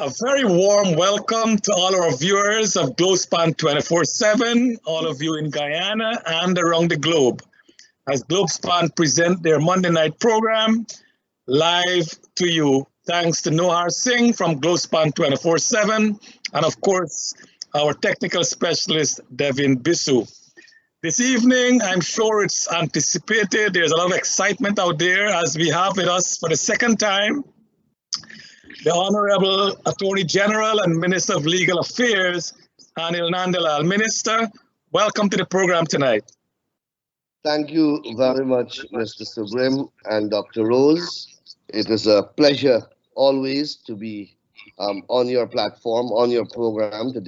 A very warm welcome to all our viewers of Globespan 24/7, all of you in Guyana and around the globe, as Globespan present their Monday night program live to you. Thanks to Nohar Singh from Globespan 24/7, and of course, our technical specialist, Devin Bisu. This evening, I'm sure it's anticipated. There's a lot of excitement out there as we have with us for the second time the Honorable Attorney General and Minister of Legal Affairs, Anil Nandlall. Minister, welcome to the program tonight. Thank you very much, Mr. Surgrim and Dr. Rose. It is a pleasure always to be on your platform, on your program to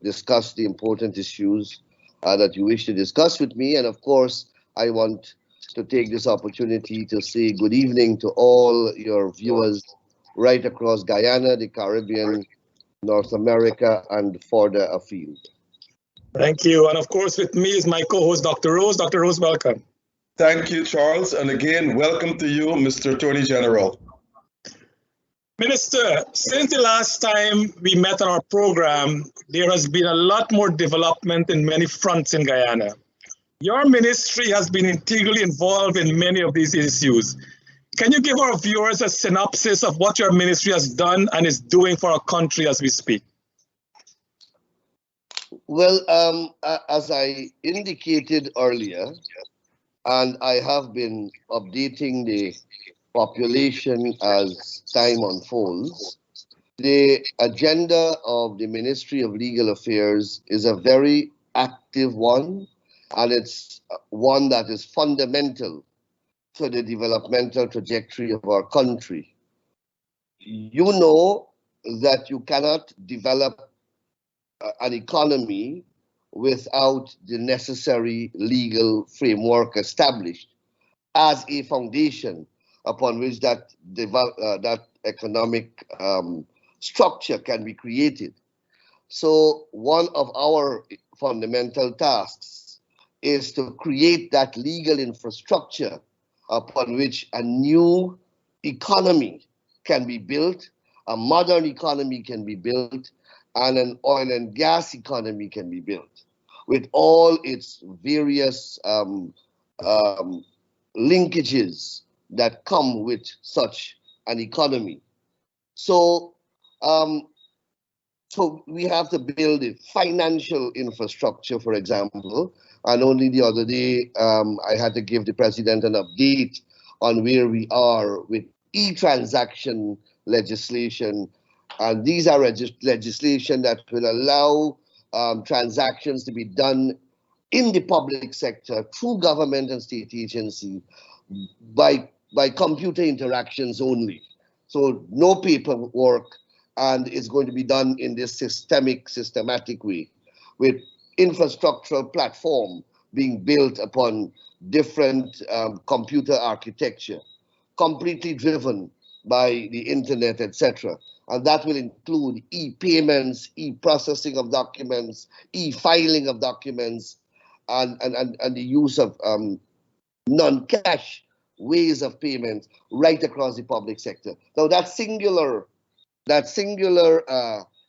discuss the important issues that you wish to discuss with me. And of course, I want to take this opportunity to say good evening to all your viewers right across Guyana, the Caribbean, North America, and further afield. Thank you. And of course, with me is my co-host, Dr. Rose. Dr. Rose, welcome. Thank you, Charles. And again, welcome to you, Mr. Attorney General. Minister, since the last time we met on our program, there has been a lot more development in many fronts in Guyana. Your ministry has been integrally involved in many of these issues. Can you give our viewers a synopsis of what your ministry has done and is doing for our country as we speak? Well, as I indicated earlier, and I have been updating the population as time unfolds, the agenda of the Ministry of Legal Affairs is a very active one, and it's one that is fundamental to the developmental trajectory of our country. You know that you cannot develop an economy without the necessary legal framework established as a foundation upon which that economic structure can be created. So one of our fundamental tasks is to create that legal infrastructure upon which a new economy can be built, a modern economy can be built, and an oil and gas economy can be built, with all its various linkages that come with such an economy. So, so we have to build a financial infrastructure, for example. And only the other day, I had to give the president an update on where we are with e-transaction legislation. And these are legislation that will allow transactions to be done in the public sector through government and state agency by computer interactions only. So no paperwork, and it's going to be done in this systematic way, with infrastructural platform being built upon different computer architecture, completely driven by the internet, etc. And that will include e-payments, e-processing of documents, e-filing of documents, and the use of non-cash ways of payment right across the public sector. Now that singular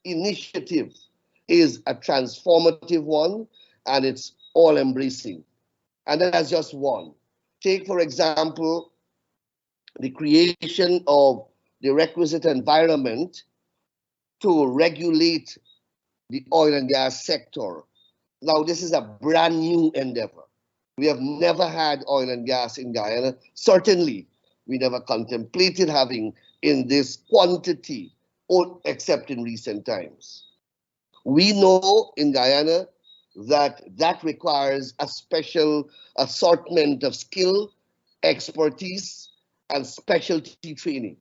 initiative is a transformative one, and it's all embracing. And that's just one. Take, for example, the creation of the requisite environment to regulate the oil and gas sector. Now, this is a brand new endeavor. We have never had oil and gas in Guyana. Certainly, we never contemplated having in this quantity, except in recent times. We know in Guyana that requires a special assortment of skill, expertise, and specialty training.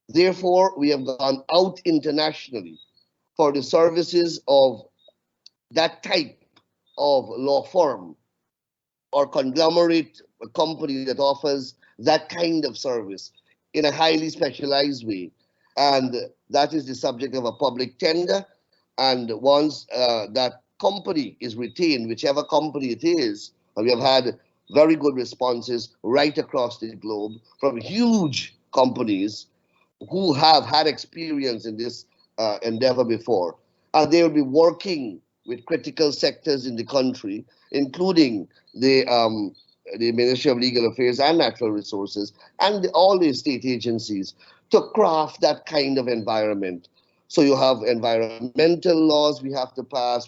Therefore, we have gone out internationally for the services of that type of law firm or conglomerate company that offers that kind of service in a highly specialized way. And that is the subject of a public tender. And once that company is retained, whichever company it is, and we have had very good responses right across the globe from huge companies who have had experience in this endeavor before. And they will be working with critical sectors in the country, including the Ministry of Legal Affairs and Natural Resources, and all the state agencies, to craft that kind of environment. So you have environmental laws we have to pass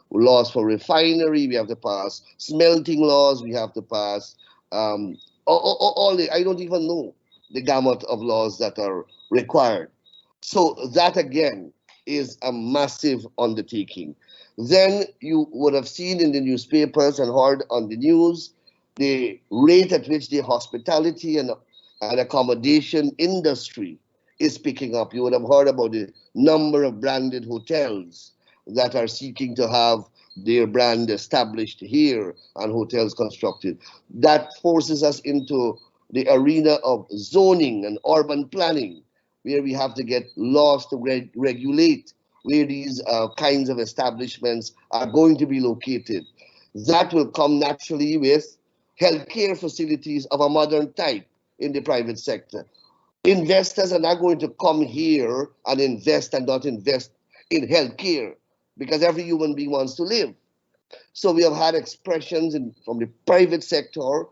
laws for refinery, we have to pass smelting laws, we have to pass all the, I don't even know the gamut of laws that are required. So that again is a massive undertaking. Then you would have seen in the newspapers and heard on the news the rate at which the hospitality and accommodation industry is picking up. You would have heard about the number of branded hotels that are seeking to have their brand established here and hotels constructed. That forces us into the arena of zoning and urban planning, where we have to get laws to regulate where these kinds of establishments are going to be located. That will come naturally with healthcare facilities of a modern type in the private sector. Investors are not going to come here and invest and not invest in healthcare, because every human being wants to live. So we have had expressions from the private sector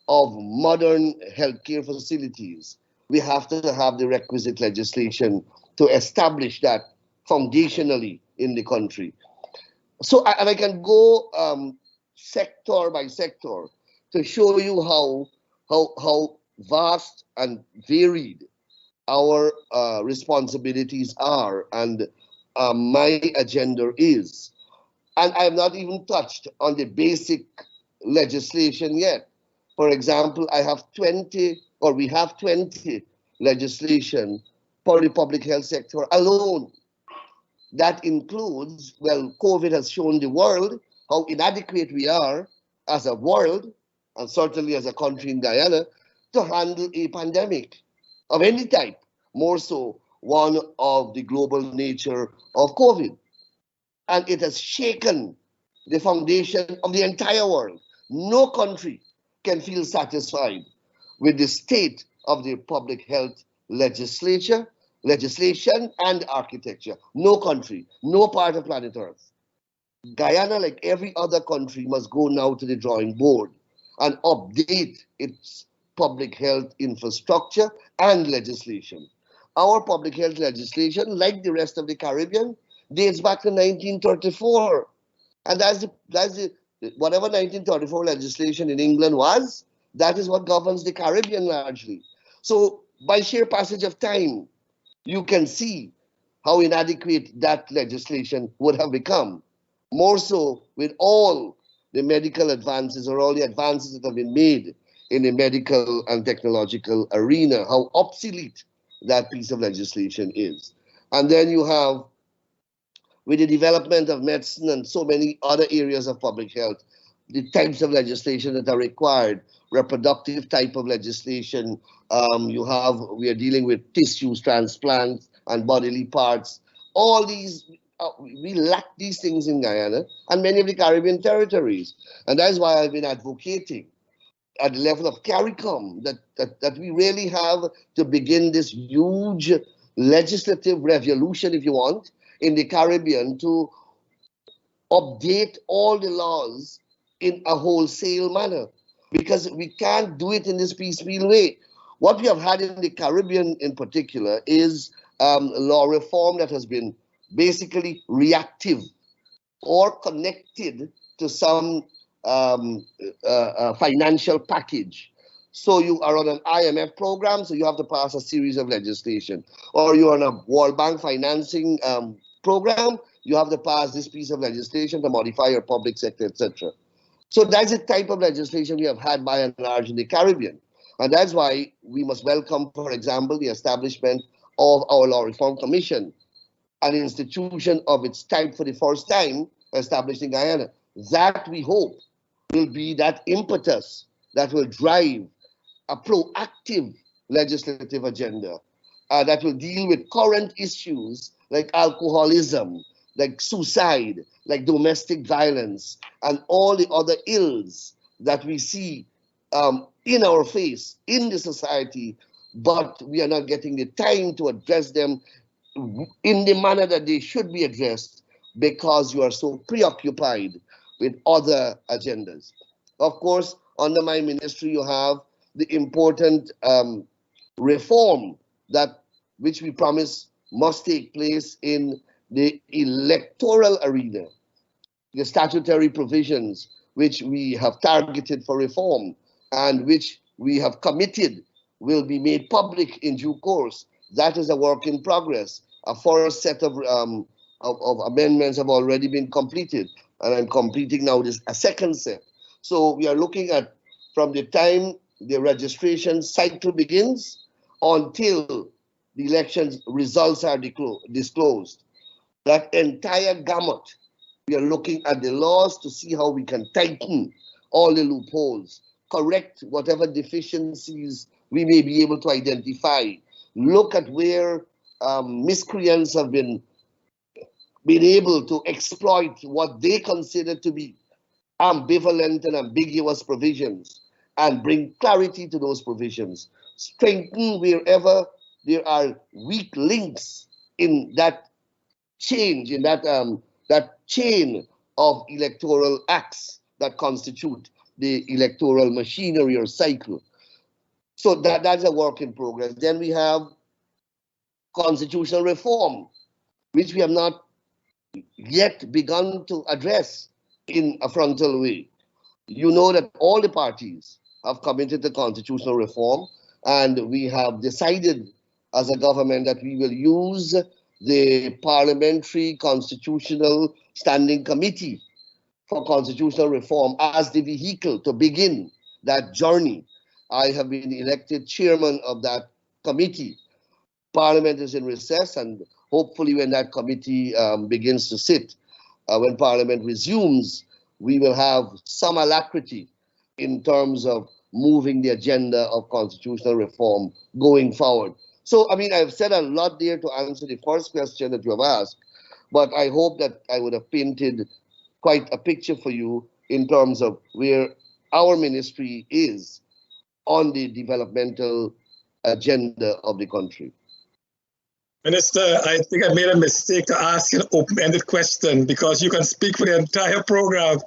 of modern healthcare facilities. We have to have the requisite legislation to establish that foundationally in the country. So, and I can go sector by sector to show you how vast and varied our responsibilities are, and my agenda is. And I have not even touched on the basic legislation yet. For example, we have 20 legislation for the public health sector alone. That includes, well, COVID has shown the world how inadequate we are as a world, and certainly as a country in Guyana, to handle a pandemic of any type, more so one of the global nature of COVID. And it has shaken the foundation of the entire world. No country can feel satisfied with the state of the public health legislation and architecture. No country, no part of planet Earth. Guyana, like every other country, must go now to the drawing board and update its public health infrastructure and legislation. Our public health legislation, like the rest of the Caribbean, dates back to 1934. And that's the whatever 1934 legislation in England was, that is what governs the Caribbean largely. So by sheer passage of time, you can see how inadequate that legislation would have become. More so with all the medical advances or all the advances that have been made in the medical and technological arena, how obsolete that piece of legislation is. And then you have, with the development of medicine and so many other areas of public health, the types of legislation that are required, reproductive type of legislation. We are dealing with tissues, transplants, and bodily parts. All these, we lack these things in Guyana and many of the Caribbean territories. And that's why I've been advocating at the level of CARICOM that we really have to begin this huge legislative revolution, if you want, in the Caribbean to update all the laws in a wholesale manner, because we can't do it in this piecemeal way. What we have had in the Caribbean in particular is law reform that has been basically reactive or connected to some financial package. So you are on an IMF program, so you have to pass a series of legislation. Or you're on a World Bank financing program, you have to pass this piece of legislation to modify your public sector, etc. So that's the type of legislation we have had by and large in the Caribbean. And that's why we must welcome, for example, the establishment of our Law Reform Commission, an institution of its type for the first time established in Guyana. That, we hope, will be that impetus that will drive a proactive legislative agenda that will deal with current issues like alcoholism, like suicide, like domestic violence, and all the other ills that we see in our face in the society, but we are not getting the time to address them in the manner that they should be addressed because you are so preoccupied with other agendas. Of course, under my ministry, you have the important reform which we promise must take place in the electoral arena, the statutory provisions which we have targeted for reform and which we have committed will be made public in due course. That is a work in progress. A first set of amendments have already been completed, and I'm completing now a second set. So we are looking at from the time the registration cycle begins until the election results are disclosed. That entire gamut, we are looking at the laws to see how we can tighten all the loopholes, correct whatever deficiencies we may be able to identify, look at where miscreants have been able to exploit what they consider to be ambivalent and ambiguous provisions and bring clarity to those provisions, strengthen wherever there are weak links in that change, in that chain of electoral acts that constitute the electoral machinery or cycle. So that's a work in progress. Then we have constitutional reform, which we have not yet begun to address in a frontal way. You know that all the parties have committed to constitutional reform, and we have decided as a government that we will use the Parliamentary Constitutional Standing Committee for Constitutional Reform as the vehicle to begin that journey. I have been elected chairman of that committee. Parliament is in recess, and hopefully when that committee begins to sit, when Parliament resumes, we will have some alacrity in terms of moving the agenda of constitutional reform going forward. So, I mean, I've said a lot there to answer the first question that you have asked, but I hope that I would have painted quite a picture for you in terms of where our ministry is on the developmental agenda of the country. Minister, I think I made a mistake to ask an open-ended question because you can speak for the entire program.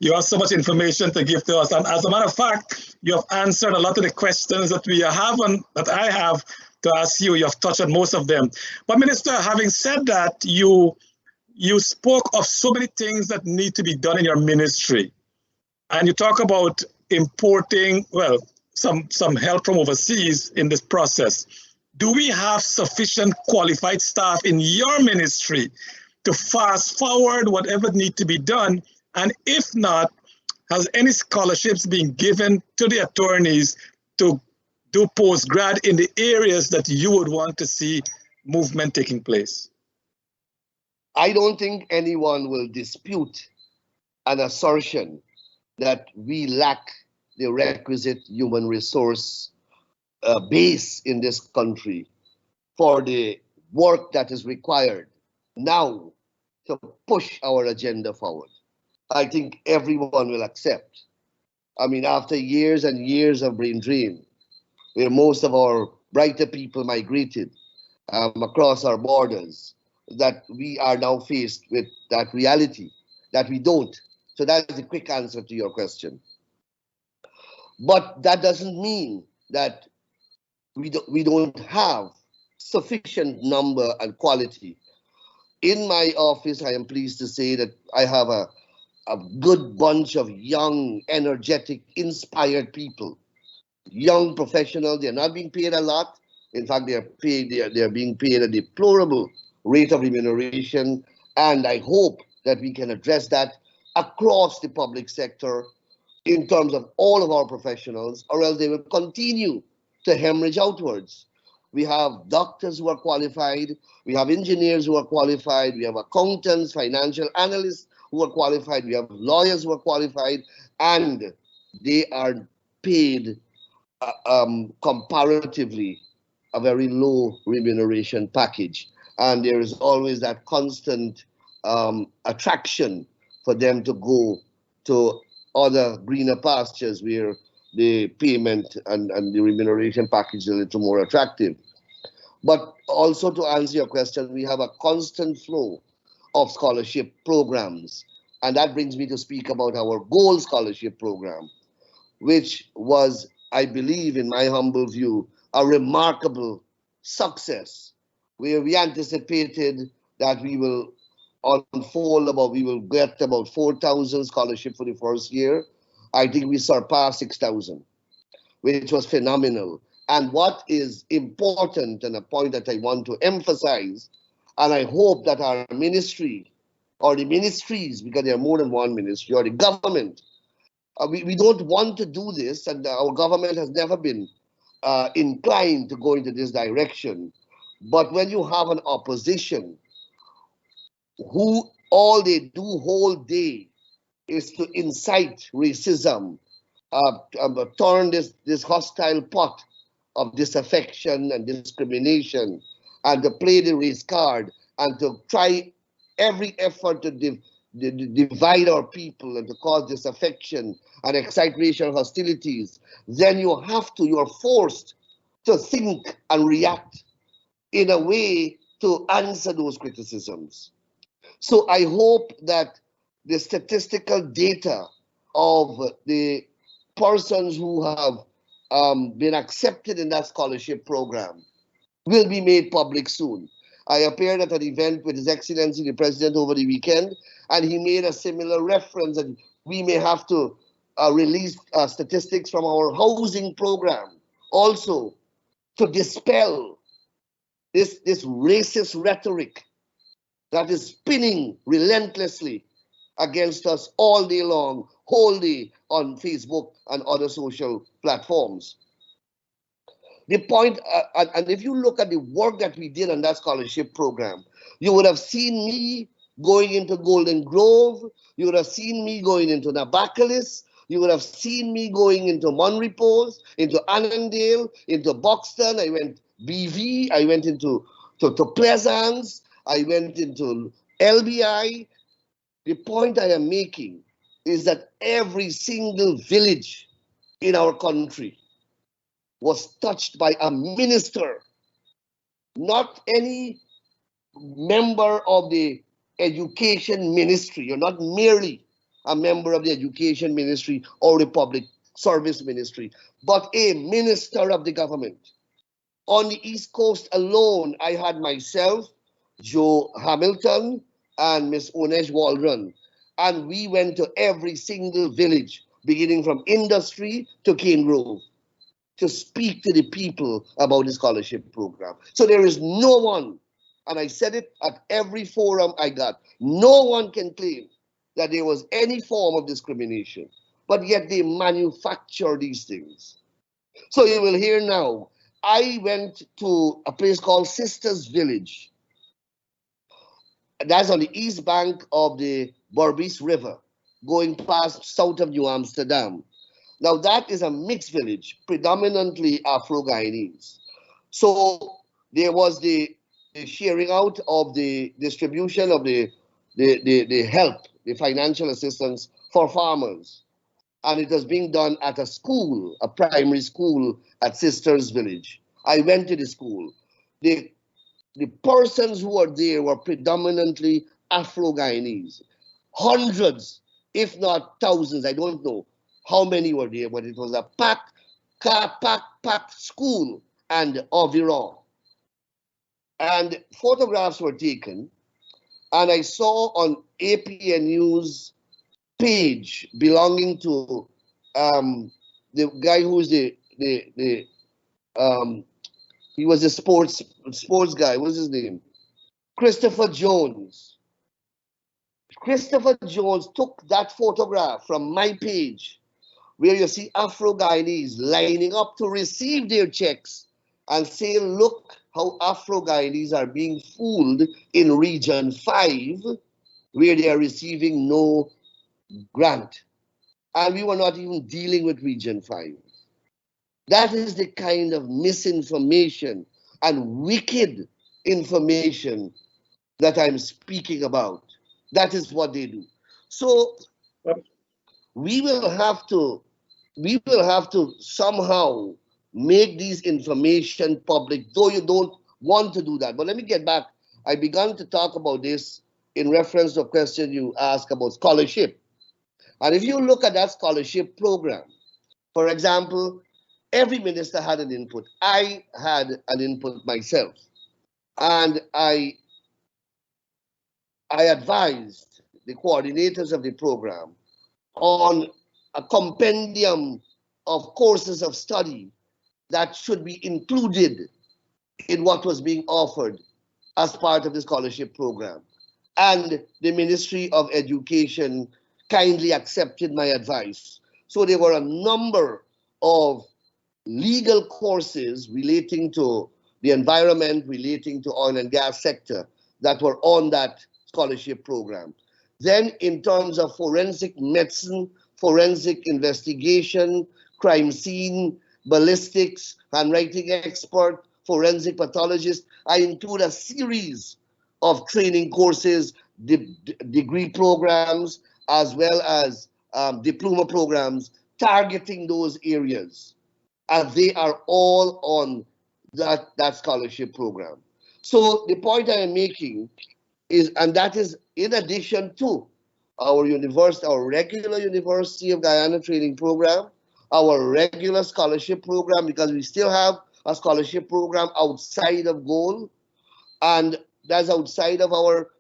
You have so much information to give to us. And as a matter of fact, you have answered a lot of the questions that we have and that I have to ask you. You have touched on most of them. But Minister, having said that, you spoke of so many things that need to be done in your ministry. And you talk about importing, well, some help from overseas in this process. Do we have sufficient qualified staff in your ministry to fast forward whatever needs to be done? And if not, has any scholarships been given to the attorneys to do postgrad in the areas that you would want to see movement taking place? I don't think anyone will dispute an assertion that we lack the requisite human resource base in this country for the work that is required now to push our agenda forward. I think everyone will accept. I mean, after years and years of brain drain, where most of our brighter people migrated across our borders, that we are now faced with that reality that we don't. So that's the quick answer to your question. But that doesn't mean that we don't have sufficient number and quality. In my office, I am pleased to say that I have a good bunch of young, energetic, inspired people, young professionals. They're not being paid a lot. In fact, they're being paid a deplorable rate of remuneration. And I hope that we can address that across the public sector in terms of all of our professionals, or else they will continue to hemorrhage outwards. We have doctors who are qualified, we have engineers who are qualified, we have accountants, financial analysts who are qualified, we have lawyers who are qualified, and they are paid comparatively a very low remuneration package. And there is always that constant attraction for them to go to other greener pastures where the payment and the remuneration package is a little more attractive. But also to answer your question, we have a constant flow of scholarship programs. And that brings me to speak about our Gold Scholarship Program, which was, I believe, in my humble view, a remarkable success, where we anticipated that we will we will get about 4,000 scholarships for the first year. I think we surpassed 6,000, which was phenomenal. And what is important, and a point that I want to emphasize, and I hope that our ministry or the ministries, because there are more than one ministry, or the government, we don't want to do this, and our government has never been inclined to go into this direction. But when you have an opposition who all they do whole day is to incite racism, turn this hostile pot of disaffection and discrimination, and to play the race card, and to try every effort to divide our people and to cause disaffection and excite racial hostilities, then you're forced to think and react in a way to answer those criticisms. So I hope that the statistical data of the persons who have been accepted in that scholarship program will be made public soon. I appeared at an event with His Excellency the President over the weekend, and he made a similar reference that we may have to release statistics from our housing program also to dispel this racist rhetoric that is spinning relentlessly against us all day long, wholly on Facebook and other social platforms. The point, and if you look at the work that we did on that scholarship program, you would have seen me going into Golden Grove, you would have seen me going into Nabakalis, you would have seen me going into Monrepose, into Annandale, into Buxton. I went BV, I went into Pleasance, I went into LBI. The point I am making is that every single village in our country was touched by a minister, not any member of the education ministry. You're not merely a member of the education ministry or the public service ministry, but a minister of the government. On the East Coast alone, I had myself, Joe Hamilton, and Miss Onesh Waldron, and we went to every single village, beginning from Industry to Cane Grove, to speak to the people about the scholarship program. So there is no one, and I said it at every forum I got, no one can claim that there was any form of discrimination, but yet they manufacture these things. So you will hear now, I went to a place called Sisters Village. That's on the east bank of the Berbice River, going past south of New Amsterdam. Now that is a mixed village, predominantly Afro-Guyanese. So there was the sharing out of the distribution of the help, the financial assistance for farmers. And it was being done at a school, a primary school at Sisters Village. I went to the school. The persons who were there were predominantly Afro-Guyanese. Hundreds, if not thousands, I don't know how many were there, but it was a packed school and overall. And photographs were taken, and I saw on APNU's page belonging to the guy who's he was a sports guy. What's his name? Christopher Jones. Christopher Jones took that photograph from my page, where you see Afro-Guyanese lining up to receive their checks, and say, look how Afro-Guyanese are being fooled in Region 5, where they are receiving no grant. And we were not even dealing with Region 5. That is the kind of misinformation and wicked information that I'm speaking about. That is what they do. So we will have to somehow make these information public, though you don't want to do that. But let me get back. I began to talk about this in reference to a question you asked about scholarship. And if you look at that scholarship program, for example, every minister had an input. I had an input myself. And I advised the coordinators of the program on a compendium of courses of study that should be included in what was being offered as part of the scholarship program. And the Ministry of Education kindly accepted my advice. So there were a number of legal courses relating to the environment, relating to oil and gas sector that were on that scholarship program. Then in terms of forensic medicine, forensic investigation, crime scene, ballistics, handwriting expert, forensic pathologist, I include a series of training courses, degree programs, as well as diploma programs targeting those areas. And they are all on that scholarship program. So the point I am making is, and that is in addition to our university, our regular University of Guyana training program, our regular scholarship program, because we still have a scholarship program outside of GOAL, and that's outside of our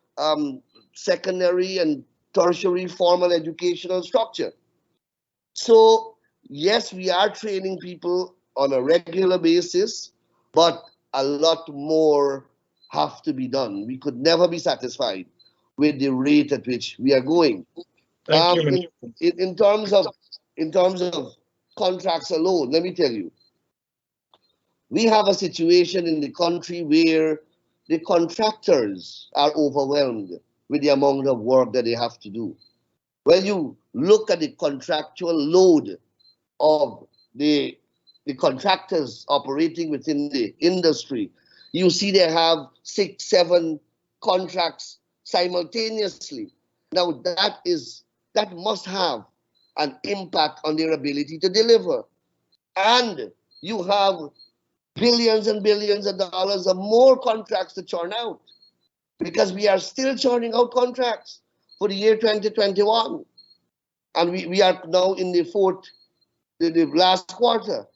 secondary and tertiary formal educational structure. So yes, we are training people on a regular basis, but a lot more have to be done. We could never be satisfied with the rate at which we are going. In terms of contracts alone, let me tell you, we have a situation in the country where the contractors are overwhelmed with the amount of work that they have to do. When you look at the contractual load of the contractors operating within the industry, you see they have 6, 7 contracts simultaneously. Now that must have an impact on their ability to deliver. And you have billions and billions of dollars of more contracts to churn out, because we are still churning out contracts for the year 2021. And we are now in the last quarter.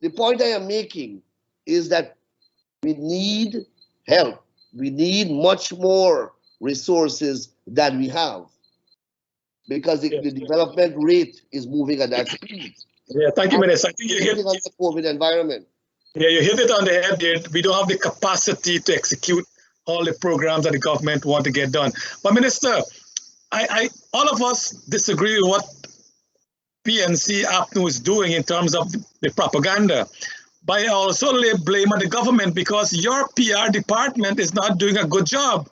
The point I am making is that we need help. We need much more resources than we have, because the development rate is moving at that speed. Yeah, thank you, Minister. I think you hit on the COVID environment. Yeah, you hit it on the head there. We don't have the capacity to execute all the programs that the government want to get done. But Minister, all of us disagree with what PNC APNU is doing in terms of the propaganda. But I also lay blame on the government, because your PR department is not doing a good job.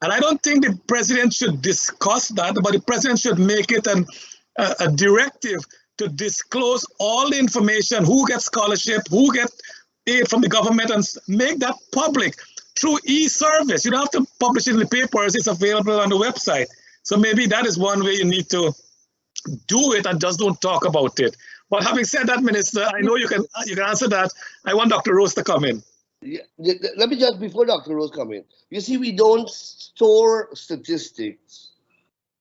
And I don't think the president should discuss that, but the president should make it a directive to disclose all the information, who gets scholarship, who gets aid from the government, and make that public through e-service. You don't have to publish it in the papers, it's available on the website. So maybe that is one way you need to do it and just don't talk about it. But having said that, Minister, I know you can answer that. I want Dr. Rose to come in. Yeah, let me just, before Dr. Rose come in, you see, we don't store statistics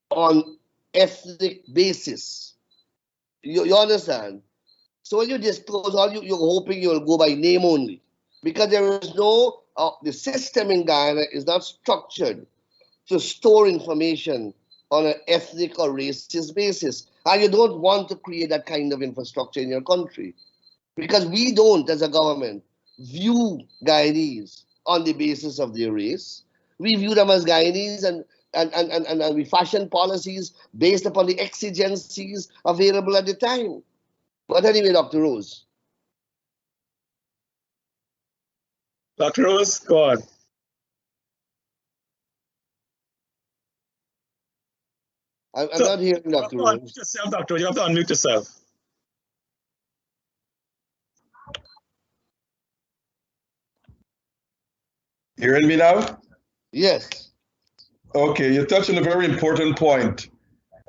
on ethnic basis. You understand? So when you disclose, you're hoping you'll go by name only, because there is no, the system in Guyana is not structured to store information on an ethnic or racist basis. And you don't want to create that kind of infrastructure in your country, because we don't, as a government, view Guyanese on the basis of their race. We view them as Guyanese, and we fashion policies based upon the exigencies available at the time. But anyway, Dr. Rose. Dr. Rose, go on. I'm not hearing Dr. Rose. Unmute yourself, Dr. Rose. You have to unmute yourself. You hearing me now? Yes. Okay, you touched on a very important point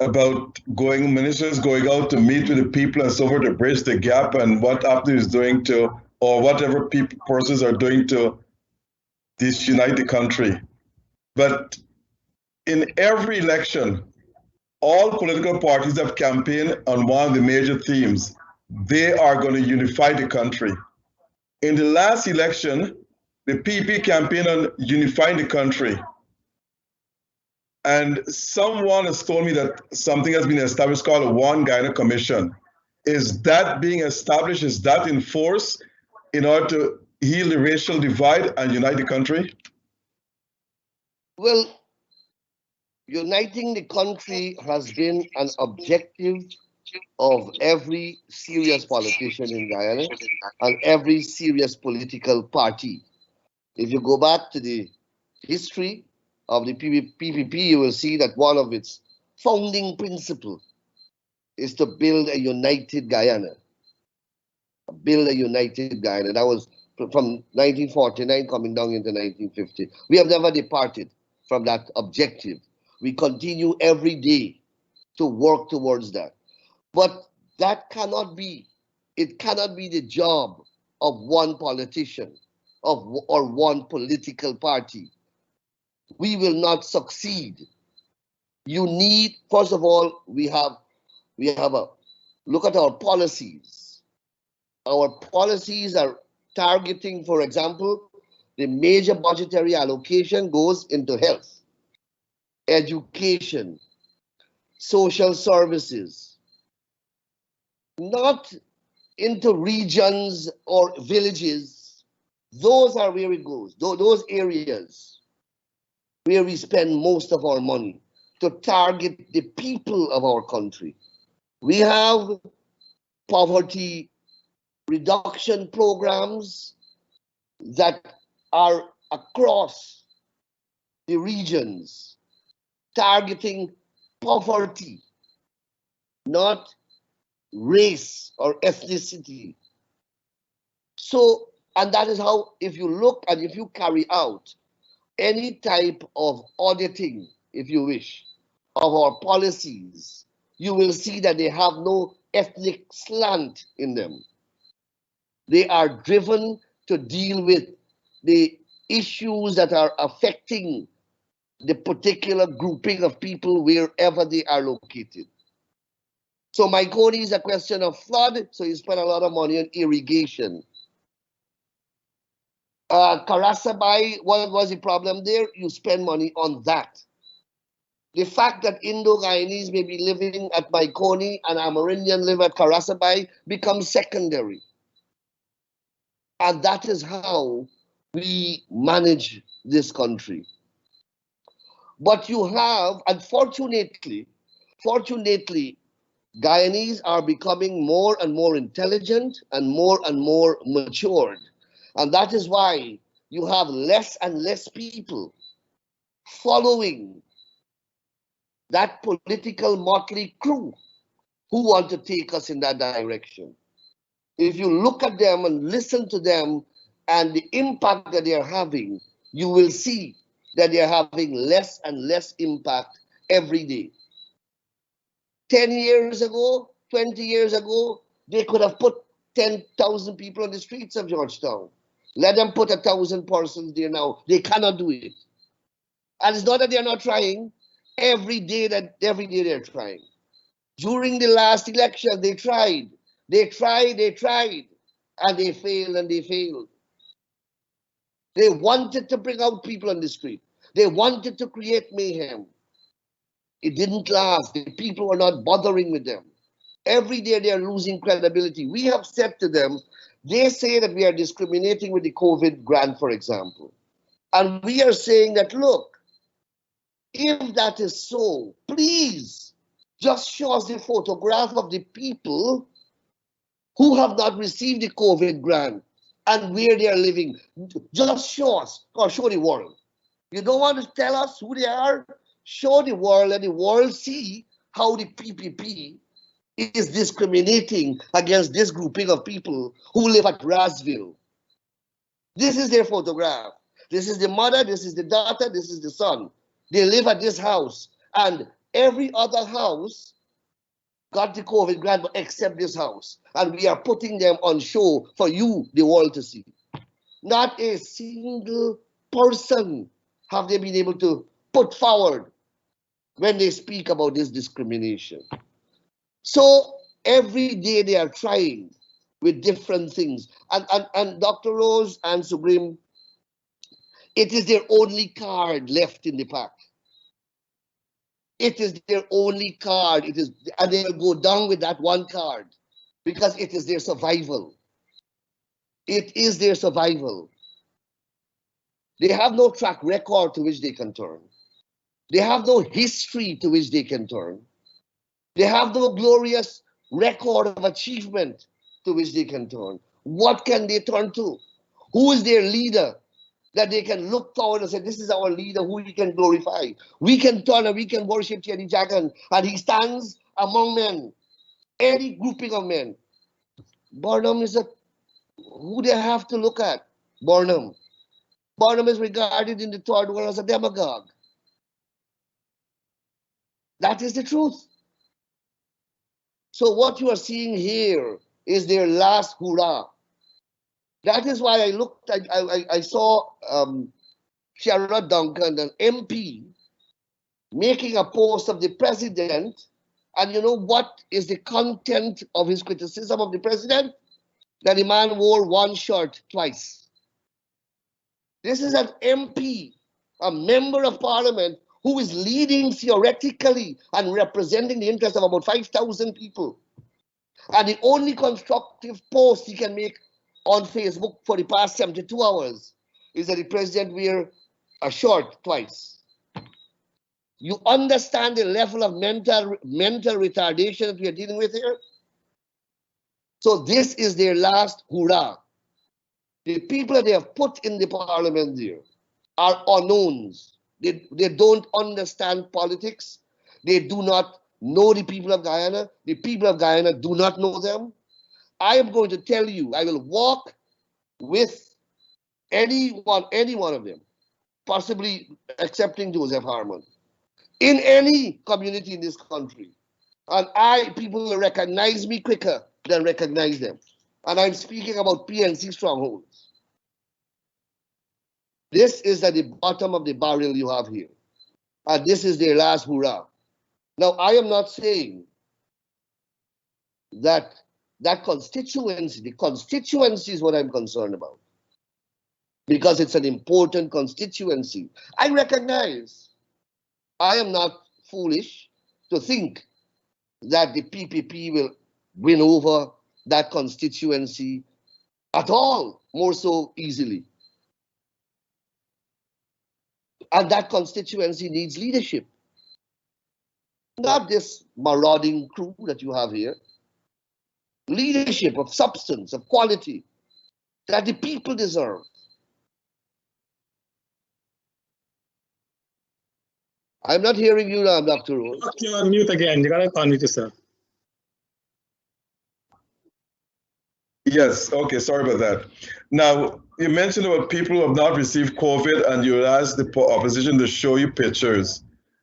about ministers going out to meet with the people and so forth to bridge the gap, and what APNU is doing to, or whatever persons are doing to disunite the country. But in every election, all political parties have campaigned on one of the major themes. They are going to unify the country. In the last election, the PP campaigned on unifying the country. And someone has told me that something has been established called a One Guyana Commission. Is that being established? Is that in force in order to heal the racial divide and unite the country? Well, uniting the country has been an objective of every serious politician in Guyana and every serious political party. If you go back to the history of the PPP, you will see that one of its founding principles is to build a united Guyana. Build a united Guyana. That was from 1949 coming down into 1950. We have never departed from that objective. We continue every day to work towards that. But that cannot be, it cannot be the job of one politician or one political party. We will not succeed. You need, first of all, we have a look at our policies. Our policies are targeting, for example, the major budgetary allocation goes into health, education, social services, not into regions or villages. Those are where it goes, those areas where we spend most of our money to target the people of our country. We have poverty reduction programs that are across the regions, targeting poverty, not race or ethnicity. So, and that is how, if you look and if you carry out any type of auditing, if you wish, of our policies, you will see that they have no ethnic slant in them. They are driven to deal with the issues that are affecting the particular grouping of people wherever they are located. So Maikoni is a question of flood, so you spend a lot of money on irrigation. Karasabai, what was the problem there? You spend money on that. The fact that Indo-Guyanese may be living at Maikoni and Amerindian live at Karasabai becomes secondary. And that is how we manage this country. But you have, unfortunately, Guyanese are becoming more and more intelligent and more matured. And that is why you have less and less people following that political motley crew who want to take us in that direction. If you look at them and listen to them and the impact that they are having, you will see that they are having less and less impact every day. 10 years ago, 20 years ago, they could have put 10,000 people on the streets of Georgetown. Let them put 1,000 persons there now. They cannot do it. And it's not that they're not trying. Every day they're trying. During the last election, they tried, and they failed. They wanted to bring out people on the street. They wanted to create mayhem. It didn't last. The people were not bothering with them. Every day they are losing credibility. We have said to them, they say that we are discriminating with the COVID grant, for example. And we are saying that, look, if that is so, please just show us the photograph of the people who have not received the COVID grant and where they are living. Just show us or show the world. You don't want to tell us who they are? Show the world and the world see how the PPP is discriminating against this grouping of people who live at Rasville. This is their photograph. This is the mother, this is the daughter, this is the son. They live at this house, and every other house got the COVID grant except this house. And we are putting them on show for you, the world, to see. Not a single person have they been able to put forward when they speak about this discrimination? So every day they are trying with different things. And Dr. Rose and Surgrim, it is their only card left in the pack. It is their only card. And they will go down with that one card because it is their survival. It is their survival. They have no track record to which they can turn. They have no history to which they can turn. They have no glorious record of achievement to which they can turn. What can they turn to? Who is their leader that they can look forward and say, this is our leader who we can glorify? We can turn and we can worship Thierry Jagan, and he stands among men, any grouping of men. Burnham is who they have to look at. Burnham. Burnham is regarded in the third world as a demagogue. That is the truth. So what you are seeing here is their last hurrah. That is why I saw Sherrod Duncan, an MP, making a post of the president. And you know what is the content of his criticism of the president? That the man wore one shirt twice. This is an MP, a member of parliament, who is leading theoretically and representing the interests of about 5,000 people. And the only constructive post he can make on Facebook for the past 72 hours is that the president wear a shirt twice. You understand the level of mental retardation that we are dealing with here? So this is their last hurrah. The people that they have put in the parliament there are unknowns. They don't understand politics. They do not know the people of Guyana. The people of Guyana do not know them. I am going to tell you, I will walk with any one of them, possibly excepting Joseph Harmon, in any community in this country. And people will recognize me quicker than recognize them. And I'm speaking about PNC strongholds. This is at the bottom of the barrel you have here. And this is their last hurrah. Now, I am not saying that constituency, the constituency is what I'm concerned about. Because it's an important constituency. I recognize I am not foolish to think that the PPP will win over that constituency at all, more so easily. And that constituency needs leadership. Not this marauding crew that you have here. Leadership of substance, of quality, that the people deserve. I'm not hearing you now, Dr. Rose. You're on mute again. You gotta unmute yourself. Yes, okay, sorry about that. Now, you mentioned about people who have not received COVID and you asked the opposition to show you pictures.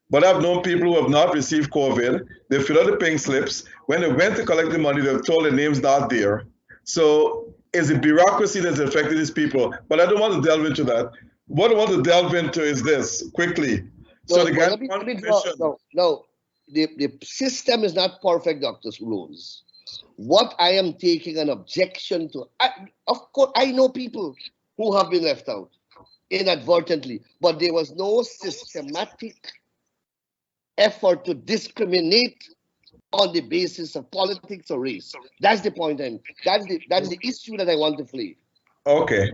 But I've known people who have not received COVID. They fill out the pink slips. When they went to collect the money, they're told their name's not there. So it's the bureaucracy that's affected these people. But I don't want to delve into that. What I want to delve into is this, quickly. No, the system is not perfect, Dr. Rose. What I am taking an objection to, of course, I know people who have been left out inadvertently, but there was no systematic effort to discriminate on the basis of politics or race. That's the point. That is the issue that I want to flee. Okay.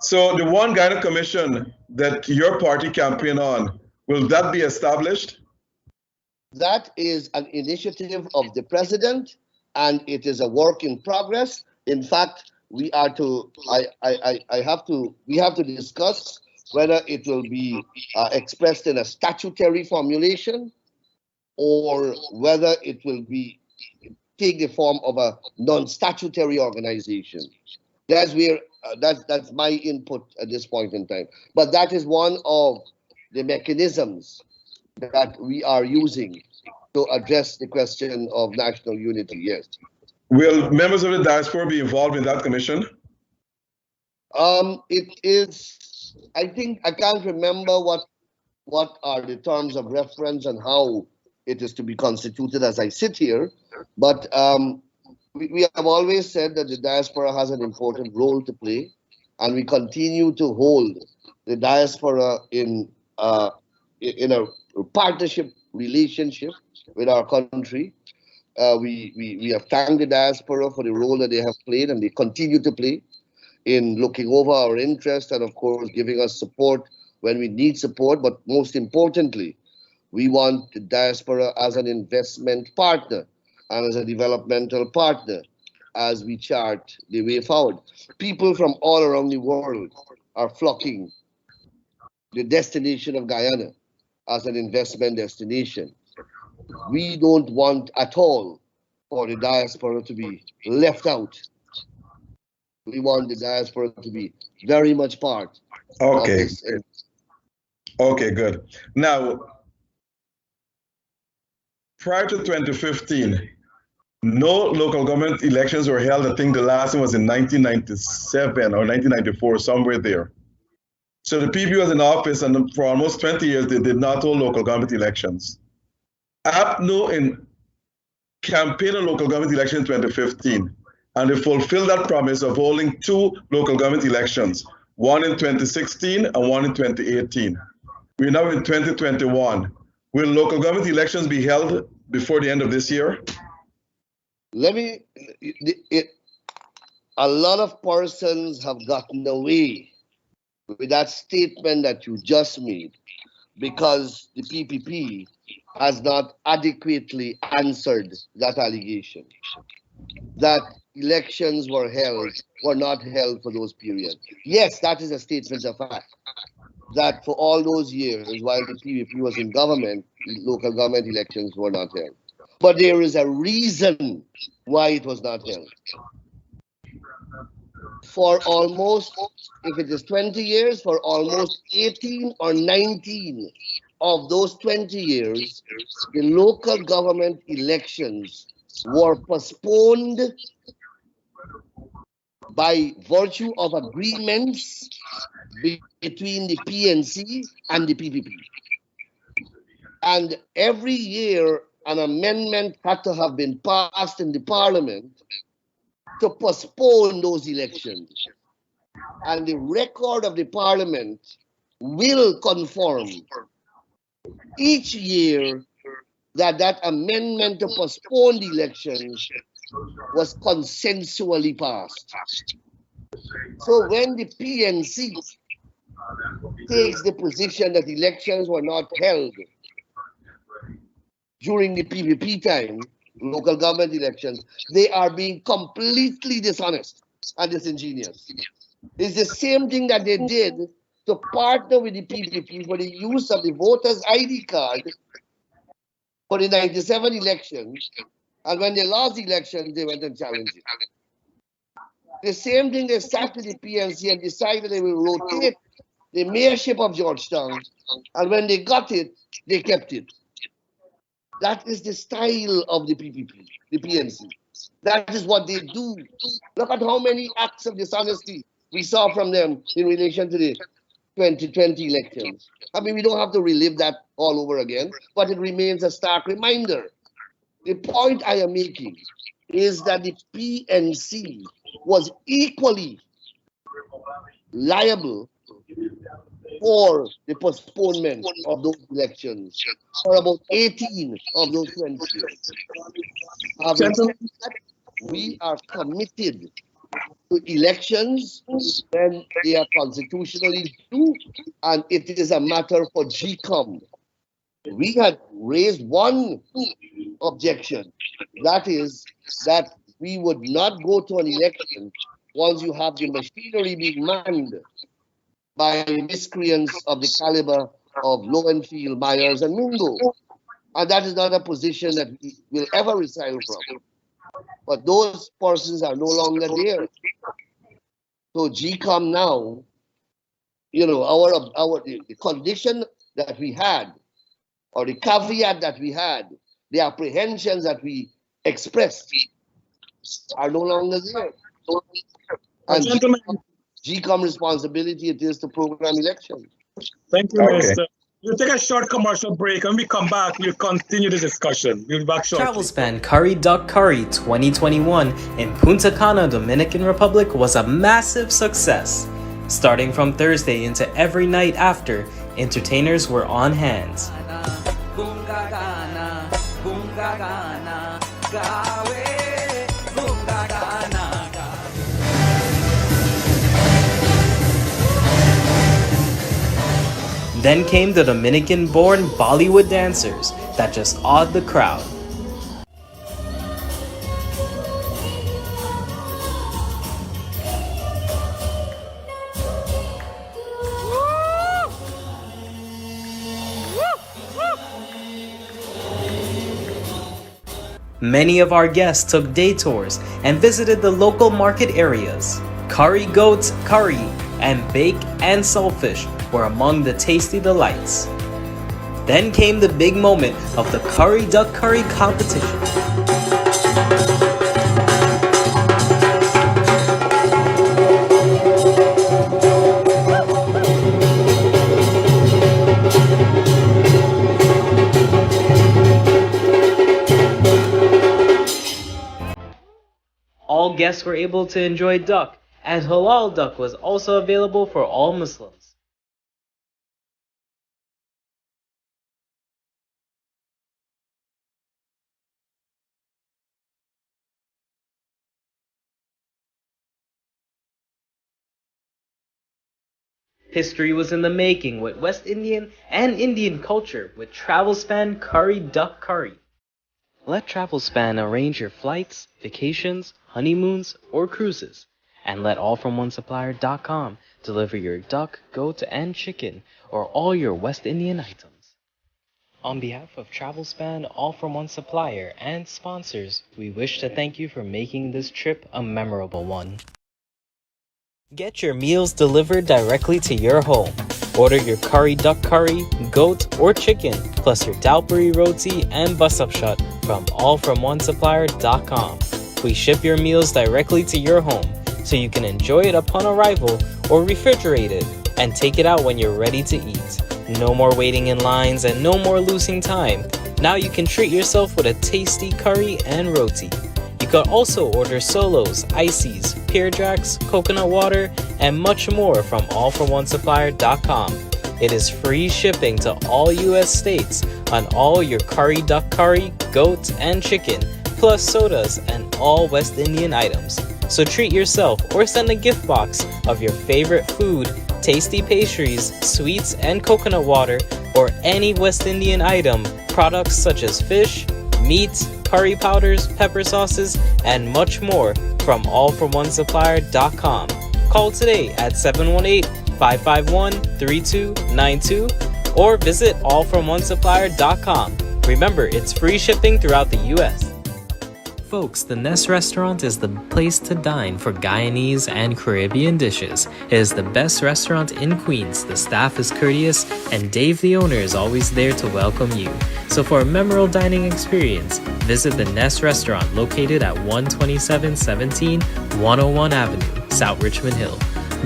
So the One Guyana Commission that your party campaign on, will that be established? That is an initiative of the president, and it is a work in progress. In fact, we have to discuss whether it will be expressed in a statutory formulation or whether it will take the form of a non-statutory organization. That's where that's my input at this point in time. But that is one of the mechanisms that we are using to address the question of national unity. Yes. Will members of the diaspora be involved in that commission? It is I think I can't remember what are the terms of reference and how it is to be constituted as I sit here, but we have always said that the diaspora has an important role to play, and we continue to hold the diaspora in a partnership relationship with our country. We have thanked the diaspora for the role that they have played and they continue to play in looking over our interests and, of course, giving us support when we need support. But most importantly, we want the diaspora as an investment partner and as a developmental partner as we chart the way forward. People from all around the world are flocking the destination of Guyana as an investment destination. We don't want at all for the diaspora to be left out. We want the diaspora to be very much part of this. Okay, good. Now, prior to 2015, no local government elections were held. I think the last one was in 1997 or 1994, somewhere there. So the PB was in office, and for almost 20 years, they did not hold local government elections. APNO in campaign on local government election in 2015, and they fulfilled that promise of holding 2 local government elections, one in 2016 and one in 2018. We're now in 2021. Will local government elections be held before the end of this year? A lot of persons have gotten away with that statement that you just made because the PPP has not adequately answered that allegation that elections were not held for those periods. Yes, that is a statement of fact, that for all those years while the PPP was in government, local government elections were not held. But there is a reason why it was not held. For almost, if it is 20 years, for almost 18 or 19 of those 20 years, the local government elections were postponed by virtue of agreements between the PNC and the PPP. And every year, an amendment had to have been passed in the parliament to postpone those elections. And the record of the parliament will confirm each year that that amendment to postpone the elections was consensually passed. So when the PNC takes the position that elections were not held during the PPP time, local government elections, they are being completely dishonest and disingenuous. It's the same thing that they did to partner with the PPP for the use of the voters' ID card for the 97 elections, and when they lost the elections, they went and challenged it. The same thing they sat with the PNC and decided they will rotate the mayorship of Georgetown, and when they got it, they kept it. That is the style of the PPP, the PNC. That is what they do. Look at how many acts of dishonesty we saw from them in relation to the 2020 elections. I mean, we don't have to relive that all over again, but it remains a stark reminder. The point I am making is that the PNC was equally liable for the postponement of those elections for about 18 of those 20 years. We are committed to elections when they are constitutionally due, and it is a matter for GCOM. We had raised one objection, that is that we would not go to an election once you have the machinery being manned by miscreants of the caliber of Lowenfield, Myers, and Mingo. And that is not a position that we will ever resign from. But those persons are no longer there. So GCOM now, you know, the condition that we had, or the caveat that we had, the apprehensions that we expressed are no longer there. And Gentlemen, GCOM responsibility it is to program elections. Thank you, Okay. Minister. We'll take a short commercial break. When we come back, we'll continue the discussion. We'll be back shortly. Travelspan Curry Duck Curry 2021 in Punta Cana, Dominican Republic was a massive success. Starting from Thursday into every night after, entertainers were on hand. Then came the Dominican-born Bollywood dancers that just awed the crowd. Many of our guests took day tours and visited the local market areas. Curry goat curry and bake and saltfish were among the tasty delights. Then came the big moment of the Curry Duck Curry competition. All guests were able to enjoy duck, and halal duck was also available for all Muslims. History was in the making with West Indian and Indian culture with Travelspan Curry Duck Curry. Let Travelspan arrange your flights, vacations, honeymoons, or cruises, and let allfromonesupplier.com deliver your duck, goat, and chicken, or all your West Indian items. On behalf of Travelspan, All From One Supplier, and sponsors, we wish to thank you for making this trip a memorable one. Get your meals delivered directly to your home. Order your curry duck curry, goat, or chicken, plus your dalpuri roti and bus-up shut from allfromonesupplier.com. We ship your meals directly to your home, so you can enjoy it upon arrival or refrigerate it and take it out when you're ready to eat. No more waiting in lines and no more losing time. Now you can treat yourself with a tasty curry and roti. You can also order solos, ices, pear jacks, coconut water, and much more from allfromonesupplier.com. It is free shipping to all US states on all your curry duck curry, goat, and chicken, plus sodas and all West Indian items. So treat yourself or send a gift box of your favorite food, tasty pastries, sweets, and coconut water, or any West Indian item, products such as fish, meat, curry powders, pepper sauces, and much more from allfromonesupplier.com. Call today at 718-551-3292 or visit allfromonesupplier.com. Remember, it's free shipping throughout the US. Folks, the Nest Restaurant is the place to dine for Guyanese and Caribbean dishes. It is the best restaurant in Queens. The staff is courteous, and Dave, the owner, is always there to welcome you. So for a memorable dining experience, visit the Nest Restaurant located at 12717 101 Avenue, South Richmond Hill.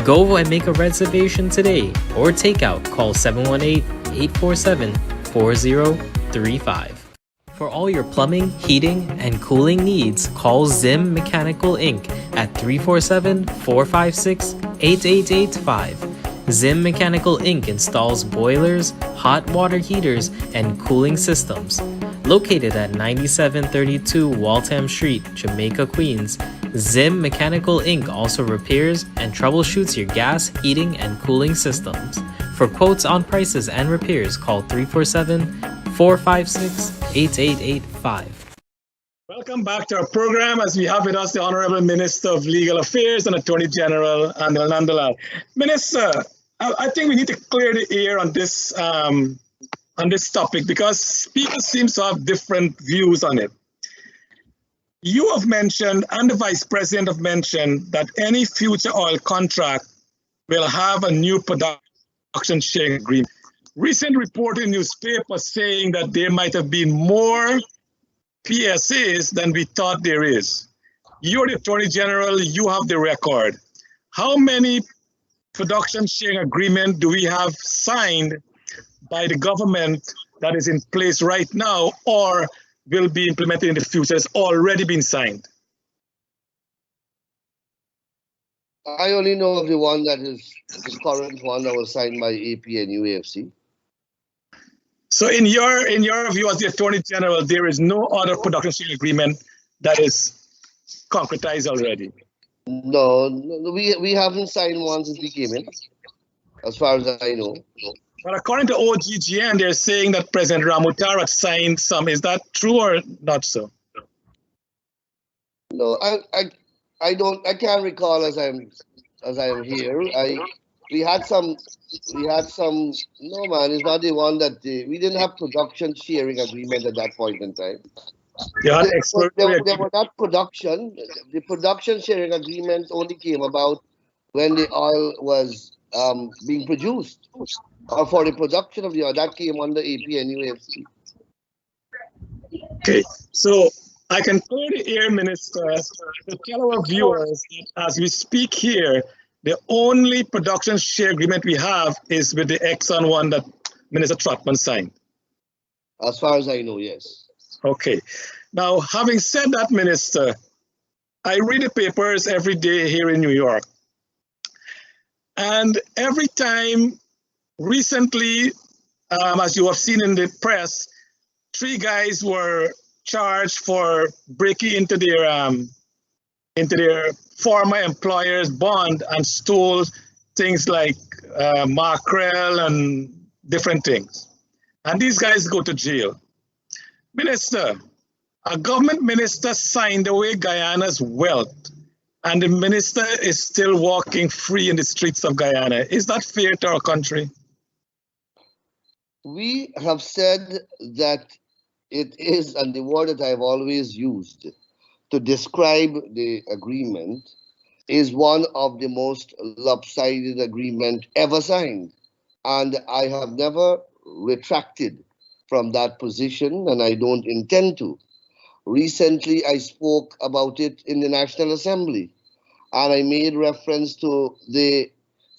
Go and make a reservation today or takeout. Call 718-847-4035. For all your plumbing, heating, and cooling needs, call Zim Mechanical Inc. at 347-456-8885. Zim Mechanical Inc. installs boilers, hot water heaters, and cooling systems. Located at 9732 Waltham Street, Jamaica, Queens, Zim Mechanical Inc. also repairs and troubleshoots your gas, heating, and cooling systems. For quotes on prices and repairs, call 347-456-8885. Welcome back to our program as we have with us the Honorable Minister of Legal Affairs and Attorney General Anil Nandlall. Minister, I think we need to clear the air on this topic because people seem to have different views on it. You have mentioned, and the Vice President have mentioned, that any future oil contract will have a new production sharing agreement. Recent report in newspapers saying that there might have been more PSAs than we thought there is. You're the Attorney General, you have the record. How many production sharing agreement do we have signed by the government that is in place right now or will be implemented in the future? It's already been signed. I only know of the one that is the current one that was signed by AP and UAFC. So in your view as the Attorney General, there is no other production sharing agreement that is concretized already? No, we haven't signed one since we came in, as far as I know. But according to OGGN, they're saying that President Ramutara signed some. Is that true or not so? No, I can't recall as I'm here. We had some. No, man, it's not the one that we didn't have production sharing agreement at that point in time. You had There were not production. The production sharing agreement only came about when the oil was being produced, or for the production of the oil. That came under AP and UAFC. Okay, so I can clearly hear, Minister, to tell our viewers that as we speak here, the only production share agreement we have is with the Exxon one that Minister Trotman signed. As far as I know, yes. Okay. Now, having said that, Minister, I read the papers every day here in New York. And every time recently, as you have seen in the press, 3 guys were charged for breaking into their former employer's bond and stole things like mackerel and different things. And these guys go to jail. Minister, a government minister signed away Guyana's wealth, and the minister is still walking free in the streets of Guyana. Is that fair to our country? We have said that it is, and the word that I've always used to describe the agreement is one of the most lopsided agreement ever signed. And I have never retracted from that position, and I don't intend to. Recently, I spoke about it in the National Assembly, and I made reference to the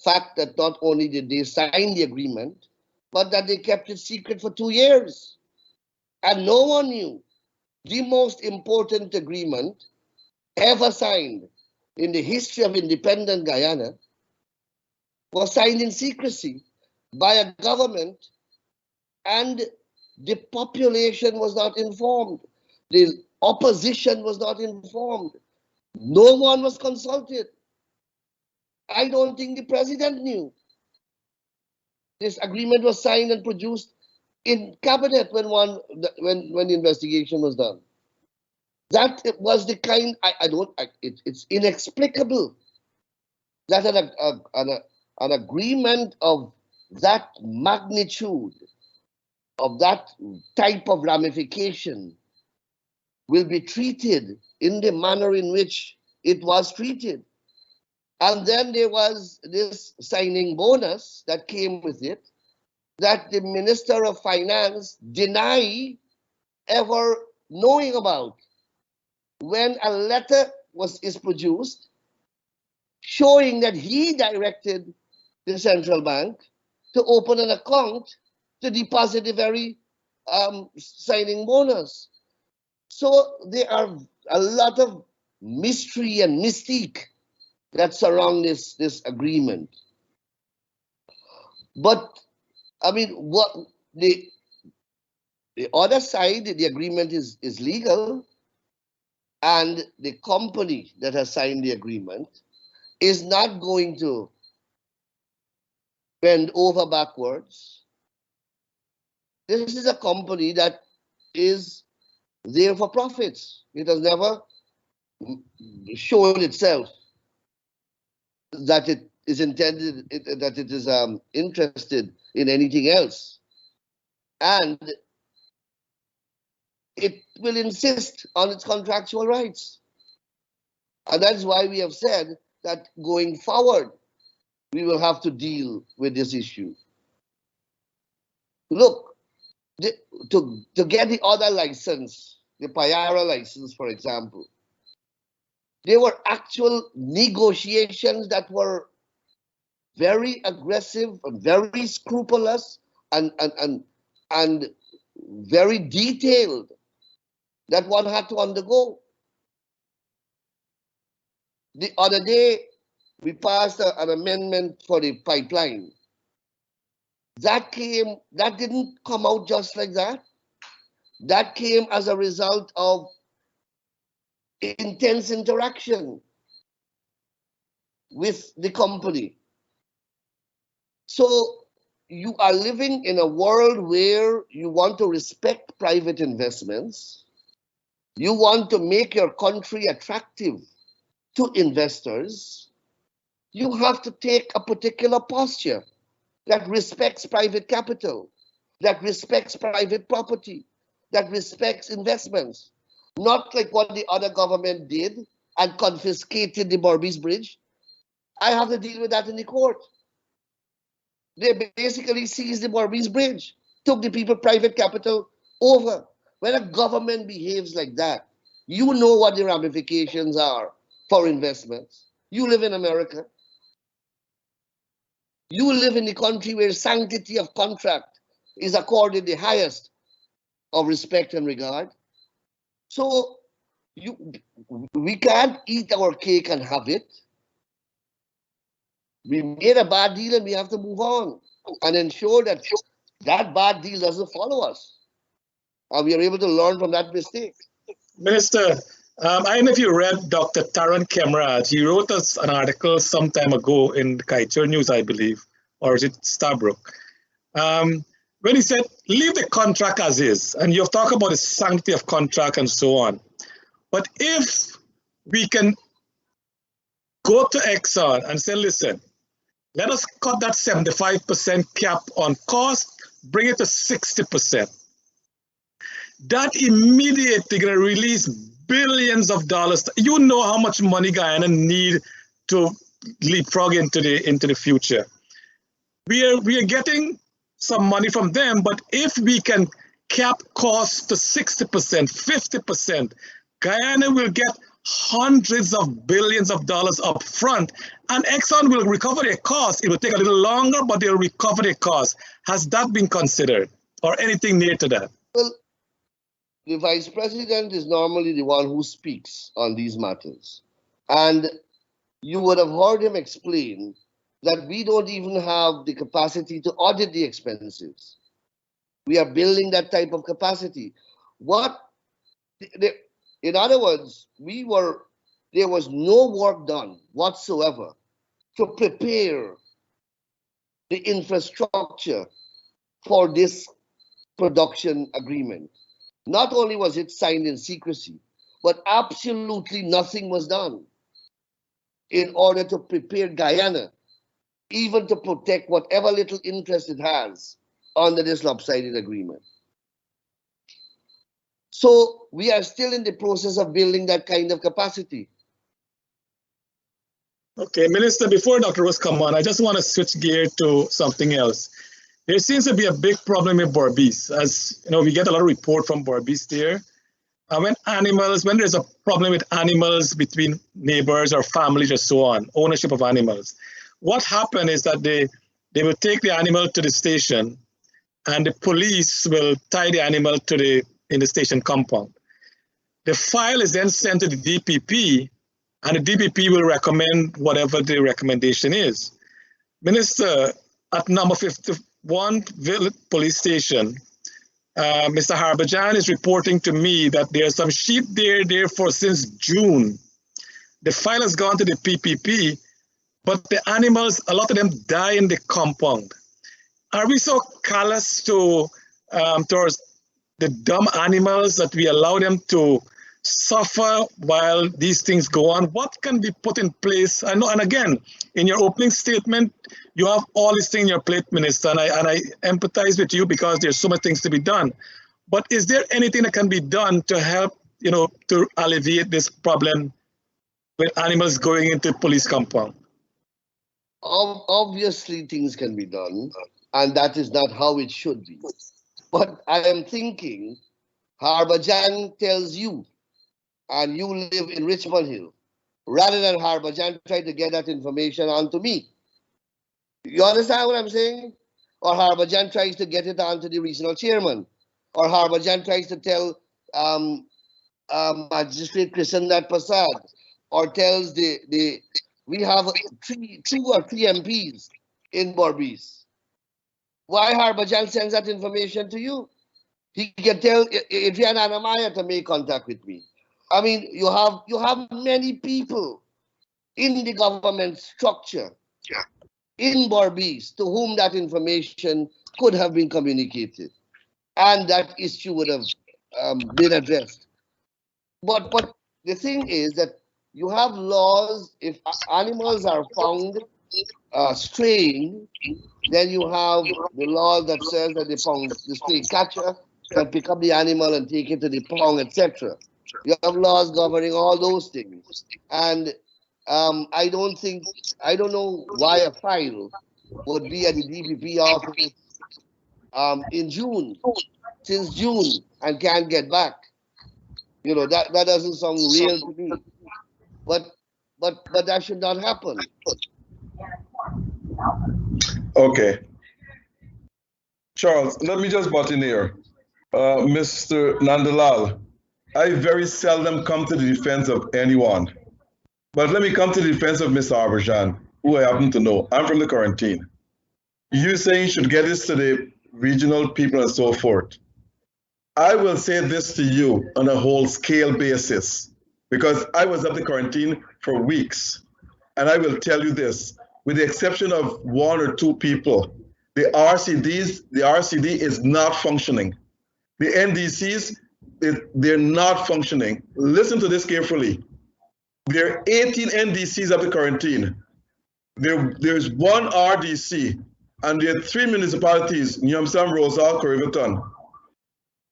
fact that not only did they sign the agreement, but that they kept it secret for 2 years. And no one knew. The most important agreement ever signed in the history of independent Guyana was signed in secrecy by a government, and the population was not informed. The opposition was not informed. No one was consulted. I don't think the president knew. This agreement was signed and produced in cabinet when the investigation was done. That was the kind. It's inexplicable that an agreement of that magnitude, of that type of ramification, will be treated in the manner in which it was treated. And then there was this signing bonus that came with it, that the Minister of Finance denied ever knowing about, when a letter is produced showing that he directed the central bank to open an account to deposit the very signing bonus. So there are a lot of mystery and mystique that surround this agreement. But I mean, what the other side, the agreement is legal, and the company that has signed the agreement is not going to bend over backwards. This is a company that is there for profits. It has never shown itself that it is intended, that it is interested in anything else. And it will insist on its contractual rights. And that's why we have said that going forward, we will have to deal with this issue. Look, to get the other license, the Payara license, for example, there were actual negotiations that were very aggressive, and very scrupulous, and very detailed that one had to undergo. The other day, we passed an amendment for the pipeline. That didn't come out just like that. That came as a result of intense interaction with the company. So you are living in a world where you want to respect private investments. You want to make your country attractive to investors. You have to take a particular posture that respects private capital, that respects private property, that respects investments. Not like what the other government did and confiscated the Berbice Bridge. I have to deal with that in the court. They basically seized the Berbice Bridge, took the people private capital over. When a government behaves like that, you know what the ramifications are for investments. You live in America. You live in a country where sanctity of contract is accorded the highest of respect and regard. So we can't eat our cake and have it. We made a bad deal and we have to move on and ensure that that bad deal doesn't follow us. And we are able to learn from that mistake. Minister, I don't know if you read Dr. Taran Kemraj. He wrote us an article some time ago in the Kaiser News, I believe, or is it Starbrook? When he said, leave the contract as is, and you've talked about the sanctity of contract and so on. But if we can go to Exxon and say, listen, let us cut that 75% cap on cost, bring it to 60%. That immediately going to release billions of dollars. You know how much money Guyana need to leapfrog into the future. We are getting some money from them, but if we can cap costs to 60%, 50%, Guyana will get hundreds of billions of dollars up front, and Exxon will recover their costs. It will take a little longer, but they'll recover their costs. Has that been considered, or anything near to that? Well, the vice president is normally the one who speaks on these matters. And you would have heard him explain that we don't even have the capacity to audit the expenses. We are building that type of capacity. In other words, there was no work done whatsoever to prepare the infrastructure for this production agreement. Not only was it signed in secrecy, but absolutely nothing was done in order to prepare Guyana, even to protect whatever little interest it has under this lopsided agreement. So we are still in the process of building that kind of capacity. Okay, Minister, before Dr. Rose come on, I just want to switch gear to something else. There seems to be a big problem in Berbice. As you know, we get a lot of report from Berbice there. And when there's a problem with animals between neighbors or families or so on, ownership of animals, what happened is that they will take the animal to the station and the police will tie the animal in the station compound. The file is then sent to the DPP and the DPP will recommend whatever the recommendation is. Minister, at number 51 police station, Mr. Harbajan is reporting to me that there's some sheep there since June. The file has gone to the PPP, but the animals, a lot of them die in the compound. Are we so callous towards the dumb animals that we allow them to suffer while these things go on? What can be put in place? I know, and again, in your opening statement, you have all these things in your plate, Minister, and I empathize with you because there's so many things to be done. But is there anything that can be done to help, to alleviate this problem with animals going into police compound? Obviously, things can be done, and that is not how it should be. But I am thinking, Harbajan tells you, and you live in Richmond Hill, rather than Harbajan try to get that information onto me. You understand what I'm saying? Or Harbhajan tries to get it on to the regional chairman. Or Harbhajan tries to tell Magistrate Krishnanath Prasad, or tells we have two or three MPs in Berbice. Why Harbhajan sends that information to you? He can tell Adrian Anamaya to make contact with me. I mean, you have many people in the government structure in Berbice to whom that information could have been communicated, and that issue would have been addressed. But the thing is that you have laws. If animals are found straying, then you have the law that says that the stray catcher can pick up the animal and take it to the pond, etc. You have laws governing all those things. And I don't know why a file would be at the DPP office in June, since June, and can't get back. You know, that doesn't sound real to me. But that should not happen. Okay. Charles, let me just butt in here. Mr. Nandlall, I very seldom come to the defense of anyone. But let me come to the defense of Mr. Harbhajan, who I happen to know. I'm from the quarantine. You saying you should get this to the regional people and so forth. I will say this to you on a whole scale basis, because I was up the quarantine for weeks. And I will tell you this, with the exception of one or two people, the RCD is not functioning. The NDCs, they're not functioning. Listen to this carefully. There are 18 NDCs of the quarantine. There's one RDC, and there are 3 municipalities, Nyamsam, Rosal, Corriverton.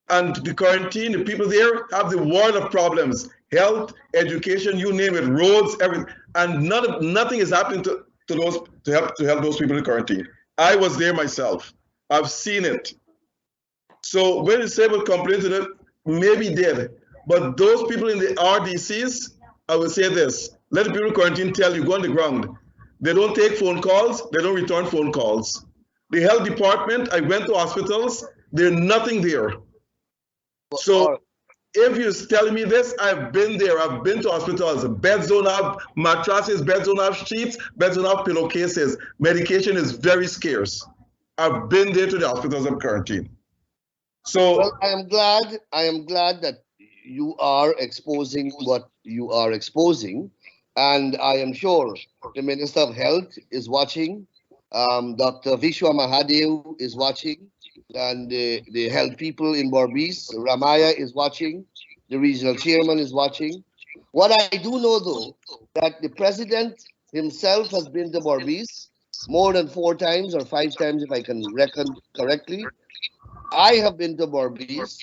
And the quarantine, the people there have the world of problems: health, education, you name it, roads, everything. And nothing is happening to help those people in quarantine. I was there myself. I've seen it. So when you say about complaints to them, maybe did. But those people in the RDCs, I will say this: let the people in quarantine tell you, go on the ground. They don't take phone calls, they don't return phone calls. The health department, I went to hospitals, there's nothing there. So if you're telling me this, I've been there. I've been to hospitals. Beds don't have mattresses, beds don't have sheets, beds don't have pillowcases. Medication is very scarce. I've been there to the hospitals of quarantine. So well, I am glad that you are exposing what you are exposing, and I am sure the Minister of Health is watching. Dr. Vishwa Mahadev is watching, and the health people in Berbice, Ramaya is watching, the regional chairman is watching. What I do know, though, that the president himself has been to Berbice more than 4 times or 5 times, if I can reckon correctly. I have been to Berbice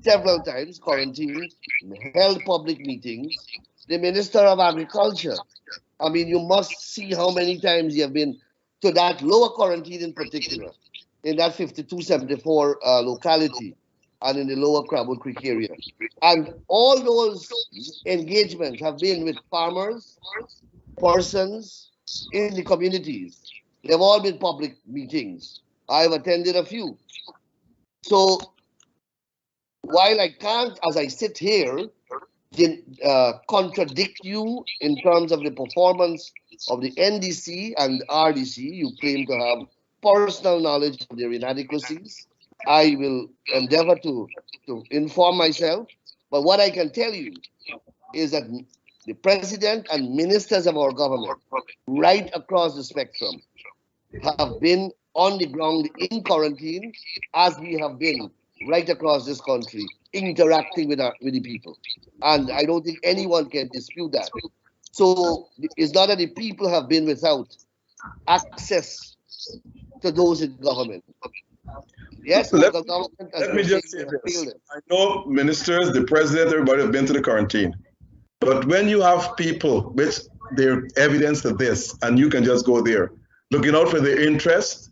several times, quarantined, held public meetings. The Minister of Agriculture, I mean, you must see how many times you have been to that lower quarantine in particular, in that 5274 locality, and in the lower Crabwood Creek area. And all those engagements have been with farmers, persons in the communities. They've all been public meetings. I've attended a few. So while I can't, as I sit here, contradict you in terms of the performance of the NDC and RDC, you claim to have personal knowledge of their inadequacies. I will endeavor to inform myself. But what I can tell you is that the president and ministers of our government, right across the spectrum, have been on the ground in quarantine, as we have been right across this country, interacting with the people. And I don't think anyone can dispute that. So it's not that the people have been without access to those in government. Yes, let me just say this. I know ministers, the president, everybody have been to the quarantine. But when you have people which their evidence to this, and you can just go there, looking out for their interest,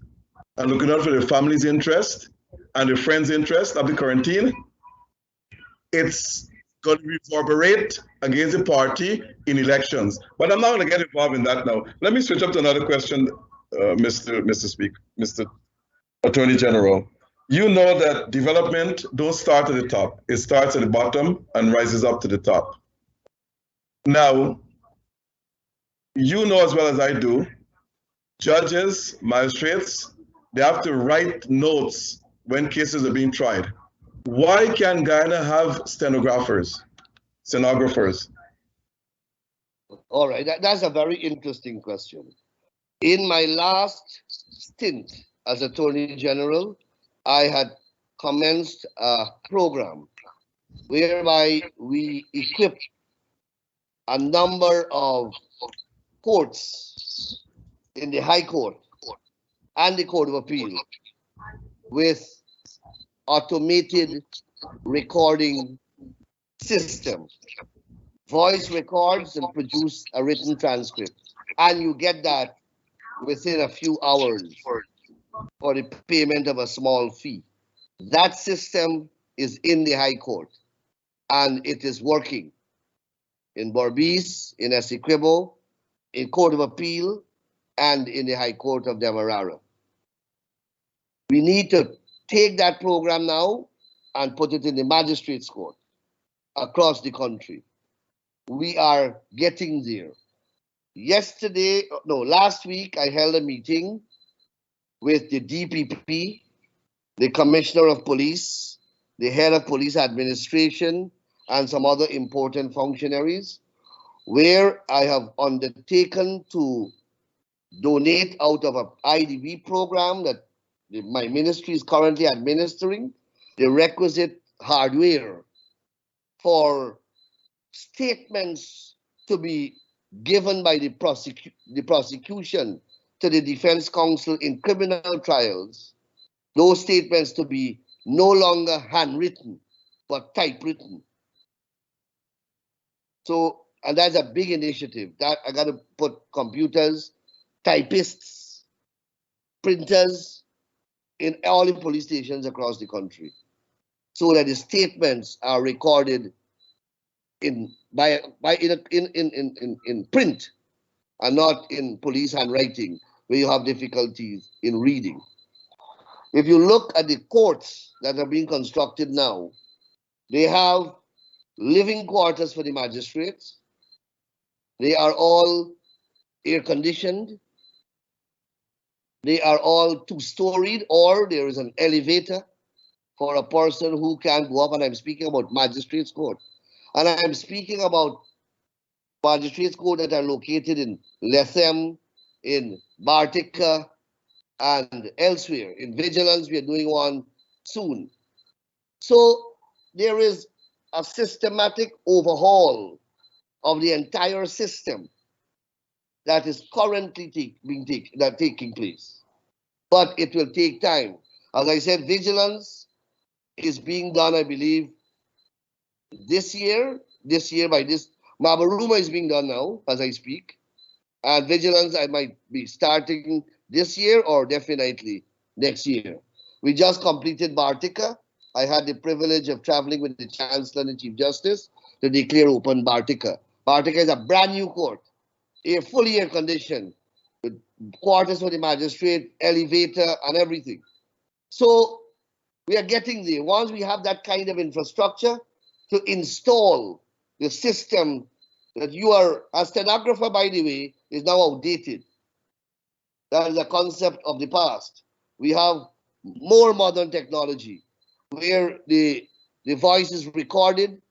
and looking out for their family's interest, and their friends' interest of the quarantine, it's going to reverberate against the party in elections. But I'm not going to get involved in that now. Let me switch up to another question Mr. Attorney General, you know that development don't start at the top. It starts at the bottom and rises up to the top. Now, you know as well as I do, judges, magistrates, they have to write notes when cases are being tried. Why can Guyana have stenographers? All right, that's a very interesting question. In my last stint as Attorney General, I had commenced a program whereby we equipped a number of courts in the High Court and the Court of Appeal with automated recording system. Voice records and produce a written transcript. And you get that within a few hours for the payment of a small fee. That system is in the High Court and it is working in Berbice, in Essequibo, in Court of Appeal, and in the High Court of Demerara. We need to take that program now and put it in the Magistrates Court across the country. We are getting there. Last week, I held a meeting with the DPP, the Commissioner of Police, the Head of Police Administration, and some other important functionaries, where I have undertaken to donate out of an IDB program that my ministry is currently administering, the requisite hardware for statements to be given by the prosecution to the defense counsel in criminal trials, those statements to be no longer handwritten, but typewritten. So, and that's a big initiative. That I got to put computers, typists, printers in all the police stations across the country, so that the statements are recorded in print and not in police handwriting, where you have difficulties in reading. If you look at the courts that are being constructed now, they have living quarters for the magistrates. They are all air conditioned. They are all two-storied, or there is an elevator for a person who can go up. And I'm speaking about magistrates court. And I'm speaking about magistrates court that are located in Lethem, in Bartica, and elsewhere. In Vigilance, we are doing one soon. So there is a systematic overhaul of the entire system that is currently taking place. But it will take time. As I said, Vigilance is being done, I believe, this year by this. Mabaruma is being done now as I speak. And Vigilance, I might be starting this year or definitely next year. We just completed Bartica. I had the privilege of traveling with the Chancellor and the Chief Justice to declare open Bartica. Bartica is a brand new court, fully air conditioned, with quarters for the magistrate, elevator, and everything. So we are getting there. Once we have that kind of infrastructure to install the system that you are, a stenographer, by the way, is now outdated. That is a concept of the past. We have more modern technology where the voice is recorded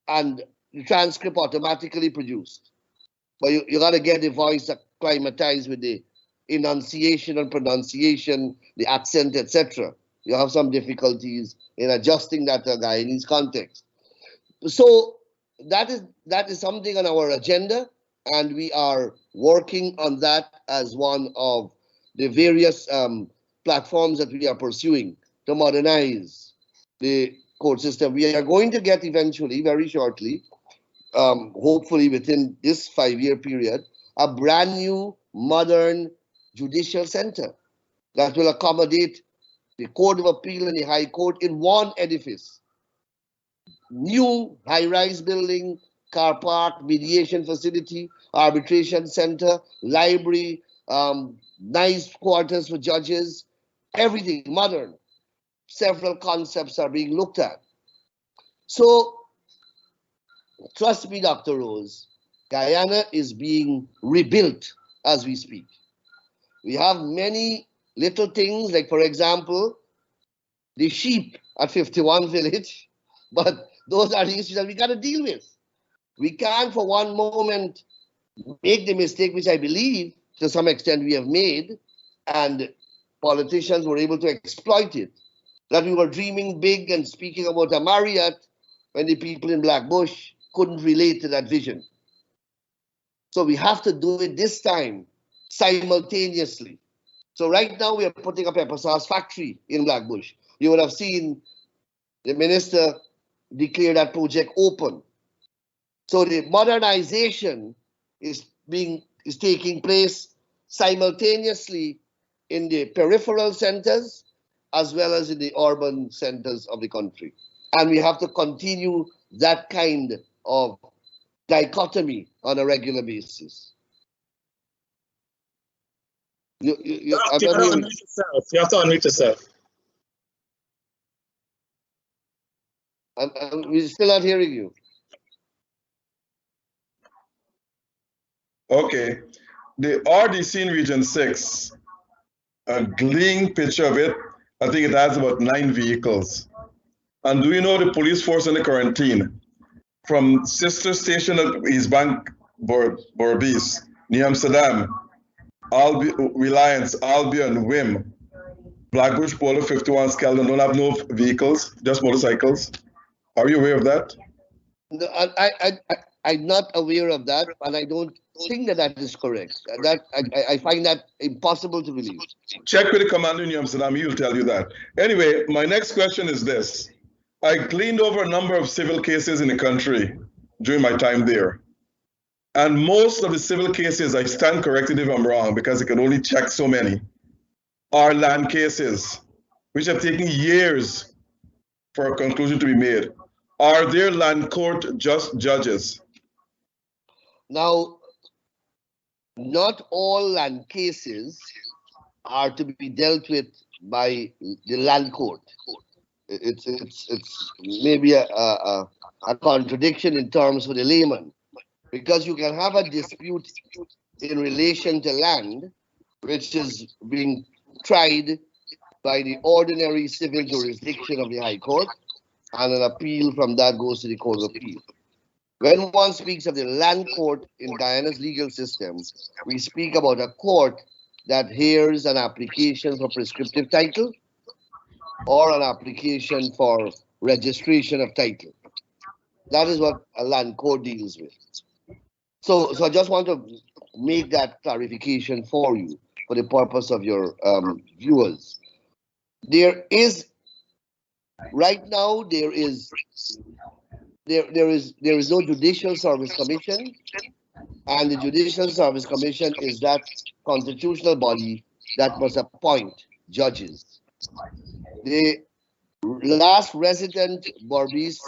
and the transcript automatically produced. But you got to get the voice acclimatized with the enunciation and pronunciation, the accent, etc. You have some difficulties in adjusting that to a Guyanese context. So that is something on our agenda, and we are working on that as one of the various platforms that we are pursuing to modernize the court system. We are going to get eventually, very shortly, hopefully within this 5-year period, a brand new modern judicial center that will accommodate the Court of Appeal and the High Court in one edifice. New high-rise building, car park, mediation facility, arbitration center, library, nice quarters for judges, everything modern. Several concepts are being looked at. So, trust me, Dr. Rose, Guyana is being rebuilt as we speak. We have many little things, like, for example, the sheep at 51 Village, but those are the issues that we got to deal with. We can't for one moment make the mistake, which I believe to some extent we have made, and politicians were able to exploit it, that we were dreaming big and speaking about a Marriott when the people in Blackbush couldn't relate to that vision. So we have to do it this time simultaneously. So right now we are putting up a pepper sauce factory in Blackbush. You would have seen the minister declare that project open. So the modernization is taking place simultaneously in the peripheral centers as well as in the urban centers of the country. And we have to continue that kind of dichotomy on a regular basis. You have to unmute yourself. We're still not hearing you. Okay. The RDC in Region 6, a gleaming picture of it, I think it has about 9 vehicles. And do you know the police force in the quarantine? From sister station at East Bank, Berbice, New Amsterdam, Reliance, Albion, Wim, Blackbush, Polo, 51, Skeldon don't have no vehicles, just motorcycles. Are you aware of that? No, I'm not aware of that, and I don't think that is correct. I find that impossible to believe. Check with the commander in New Amsterdam, he'll tell you that. Anyway, my next question is this. I gleaned over a number of civil cases in the country during my time there. And most of the civil cases, I stand corrected if I'm wrong, because I can only check so many, are land cases, which have taken years for a conclusion to be made. Are there land court just judges? Now, not all land cases are to be dealt with by the land court. It's maybe a contradiction in terms for the layman, because you can have a dispute in relation to land, which is being tried by the ordinary civil jurisdiction of the High Court, and an appeal from that goes to the Court of Appeal. When one speaks of the land court in Guyana's legal system, we speak about a court that hears an application for prescriptive title or an application for registration of title. That is what a land court deals with. So I just want to make that clarification for you, for the purpose of your viewers. Right now there is no Judicial Service Commission, and the Judicial Service Commission is that constitutional body that must appoint judges. The last resident Berbice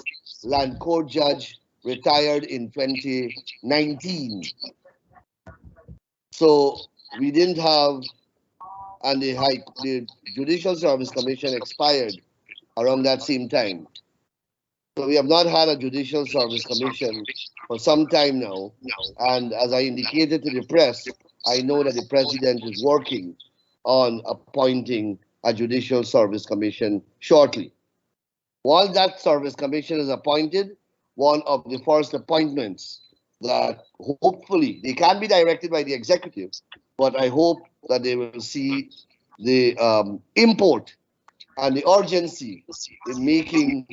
Land Court judge retired in 2019. So we didn't have, and the Judicial Service Commission expired around that same time. So we have not had a Judicial Service Commission for some time now. And as I indicated to the press, I know that the President is working on appointing a Judicial Service Commission shortly. Once that Service Commission is appointed, one of the first appointments that hopefully, they can be directed by the executive, but I hope that they will see the import and the urgency in making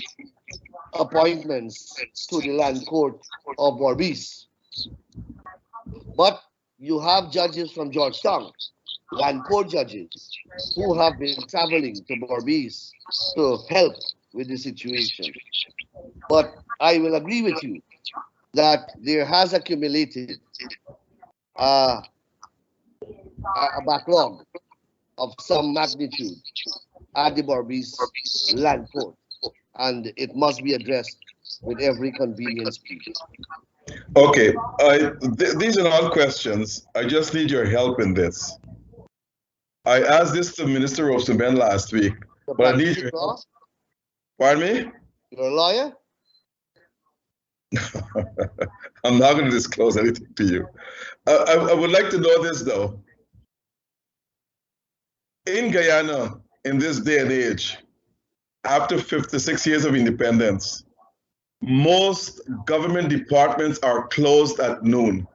appointments to the land court of Berbice. But you have judges from Georgetown, land court judges, who have been traveling to Berbice to help with the situation. But I will agree with you that there has accumulated a backlog of some magnitude at the Berbice land court, and it must be addressed with every convenient speed. Okay, these are all questions. I just need your help in this. I asked this to Minister Rosenben last week, but I need your help. Pardon me? You're a lawyer? I'm not going to disclose anything to you. I would like to know this, though. In Guyana, in this day and age, after 56 years of independence, most government departments are closed at noon.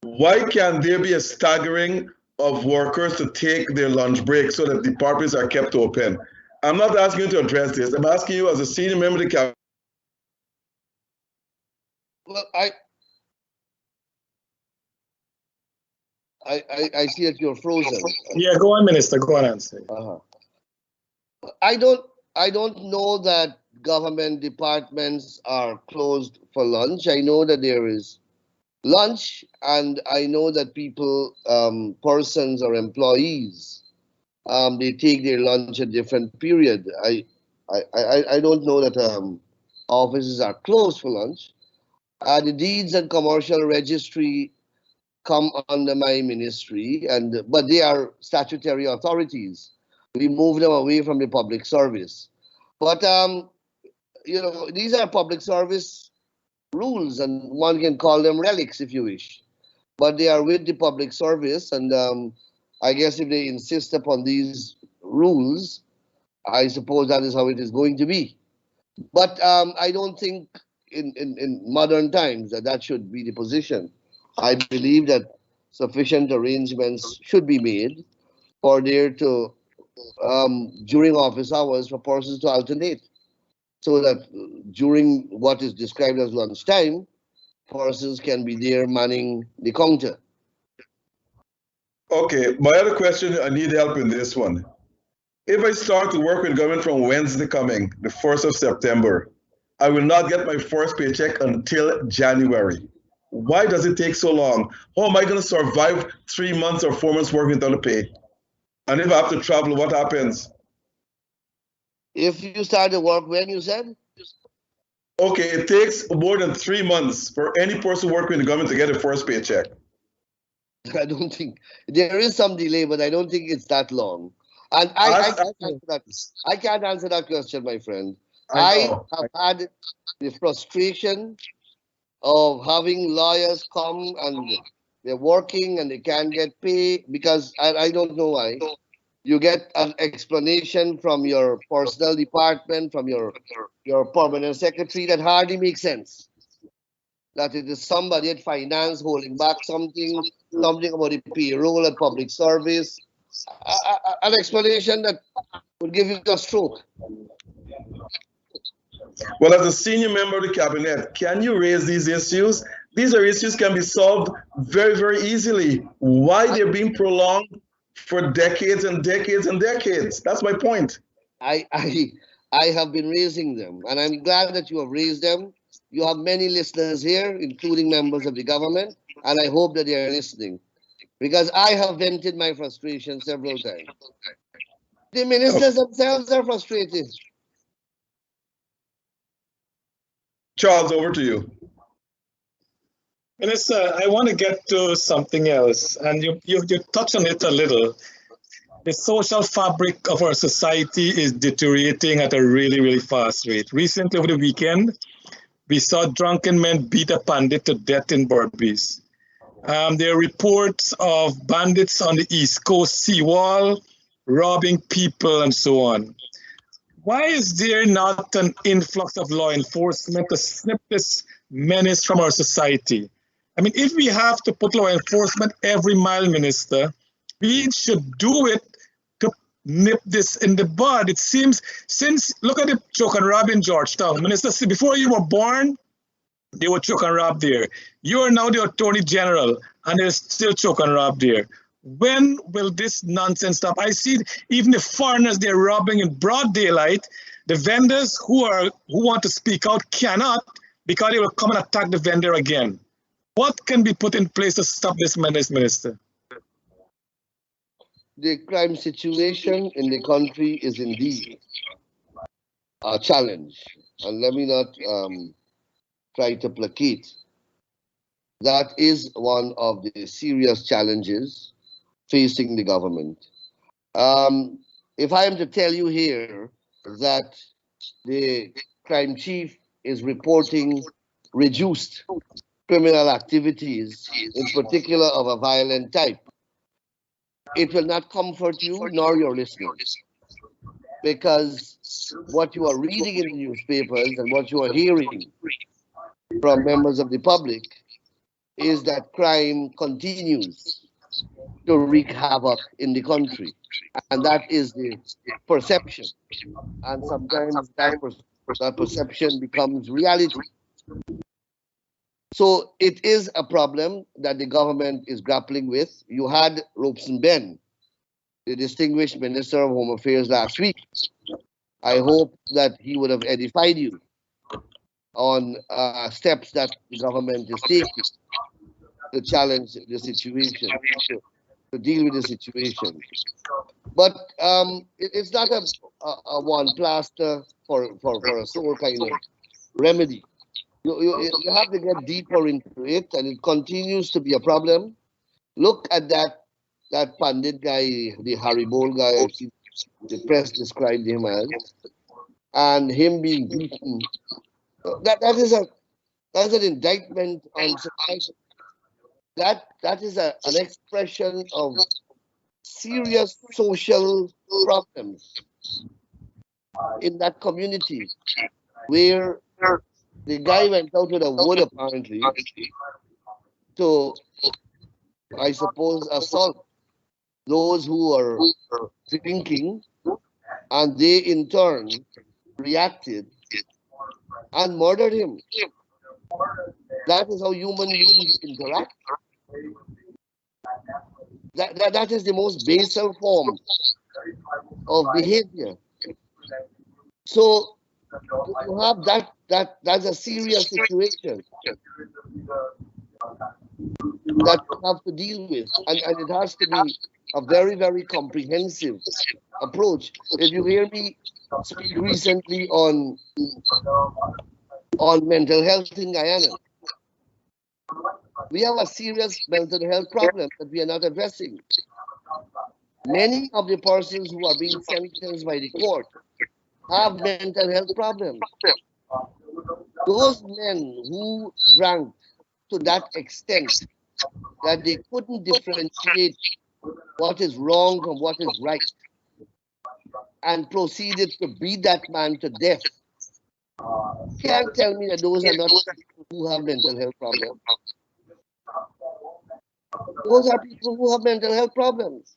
Why can't there be a staggering of workers to take their lunch break so that departments are kept open? I'm not asking you to address this. I'm asking you as a senior member of the cabinet. Well, I see that you're frozen. Yeah, go on, Minister. Go on, answer. I don't know that government departments are closed for lunch. I know that there is lunch, and I know that people, persons or employees, they take their lunch at different period. I don't know that offices are closed for lunch. The Deeds and Commercial Registry come under my ministry, but they are statutory authorities. We move them away from the public service. But these are public service rules, and one can call them relics if you wish. But they are with the public service, and I guess if they insist upon these rules, I suppose that is how it is going to be. But I don't think in modern times that should be the position. I believe that sufficient arrangements should be made for there to, during office hours, for persons to alternate, so that during what is described as lunchtime, persons can be there manning the counter. Okay, my other question, I need help in this one. If I start to work with government from Wednesday coming, the 1st of September, I will not get my first paycheck until January. Why does it take so long? How am I going to survive 3 months or 4 months working without a pay? And if I have to travel, what happens? If you start to work when, you said? Okay, it takes more than 3 months for any person working in the government to get a first paycheck. I don't think there is some delay, but I don't think it's that long. And I can't answer that question, my friend. I have had the frustration of having lawyers come and they're working and they can't get paid because I don't know why. You get an explanation from your personnel department, from your permanent secretary that hardly makes sense. That it is somebody at finance holding back something about the payroll and public service. An explanation that would give you a stroke. Well, as a senior member of the cabinet, can you raise these issues? These are issues can be solved very, very easily. Why they're being prolonged for decades and decades and decades? That's my point. I have been raising them, and I'm glad that you have raised them. You have many listeners here, including members of the government, and I hope that they are listening, because I have vented my frustration several times. The ministers themselves are frustrated. Charles, over to you. Minister, I want to get to something else, and you touched on it a little. The social fabric of our society is deteriorating at a really, really fast rate. Recently, over the weekend, we saw drunken men beat a bandit to death in Berbice. There are reports of bandits on the East Coast seawall robbing people and so on. Why is there not an influx of law enforcement to snip this menace from our society? I mean, if we have to put law enforcement every mile, Minister, we should do it to nip this in the bud. It seems, look at the choke and rob in Georgetown. Minister, before you were born, they were choke and rob there. You are now the Attorney General, and there's still choke and rob there. When will this nonsense stop? I see even the foreigners, they're robbing in broad daylight. The vendors who want to speak out cannot, because they will come and attack the vendor again. What can be put in place to stop this menace, Minister? The crime situation in the country is indeed a challenge. And let me not try to placate. That is one of the serious challenges facing the government. If I am to tell you here that the crime chief is reporting reduced criminal activities, in particular of a violent type, it will not comfort you nor your listeners, because what you are reading in the newspapers and what you are hearing from members of the public is that crime continues to wreak havoc in the country. And that is the perception. And sometimes that perception becomes reality. So it is a problem that the government is grappling with. You had Globespan, the distinguished Minister of Home Affairs, last week. I hope that he would have edified you on steps that the government is taking to challenge the situation, to deal with the situation. But it's not a one plaster for a sole kind of remedy. You have to get deeper into it, and it continues to be a problem. Look at that Pandit guy, the Haribol guy, the press described him as, and him being beaten. That's an indictment on society. That is an expression of serious social problems in that community, where the guy went out with a wood apparently to, I suppose, assault those who are drinking, and they in turn reacted and murdered him. That is how human beings interact. That is the most basal form of behavior. So you have that's a serious situation that you have to deal with, and it has to be a very, very comprehensive approach. If you hear me speak recently on mental health in Guyana, we have a serious mental health problem that we are not addressing. Many of the persons who are being sentenced by the court have mental health problems. Those men who drank to that extent that they couldn't differentiate what is wrong from what is right, and proceeded to beat that man to death, can't tell me that those are not people who have mental health problems. Those are people who have mental health problems.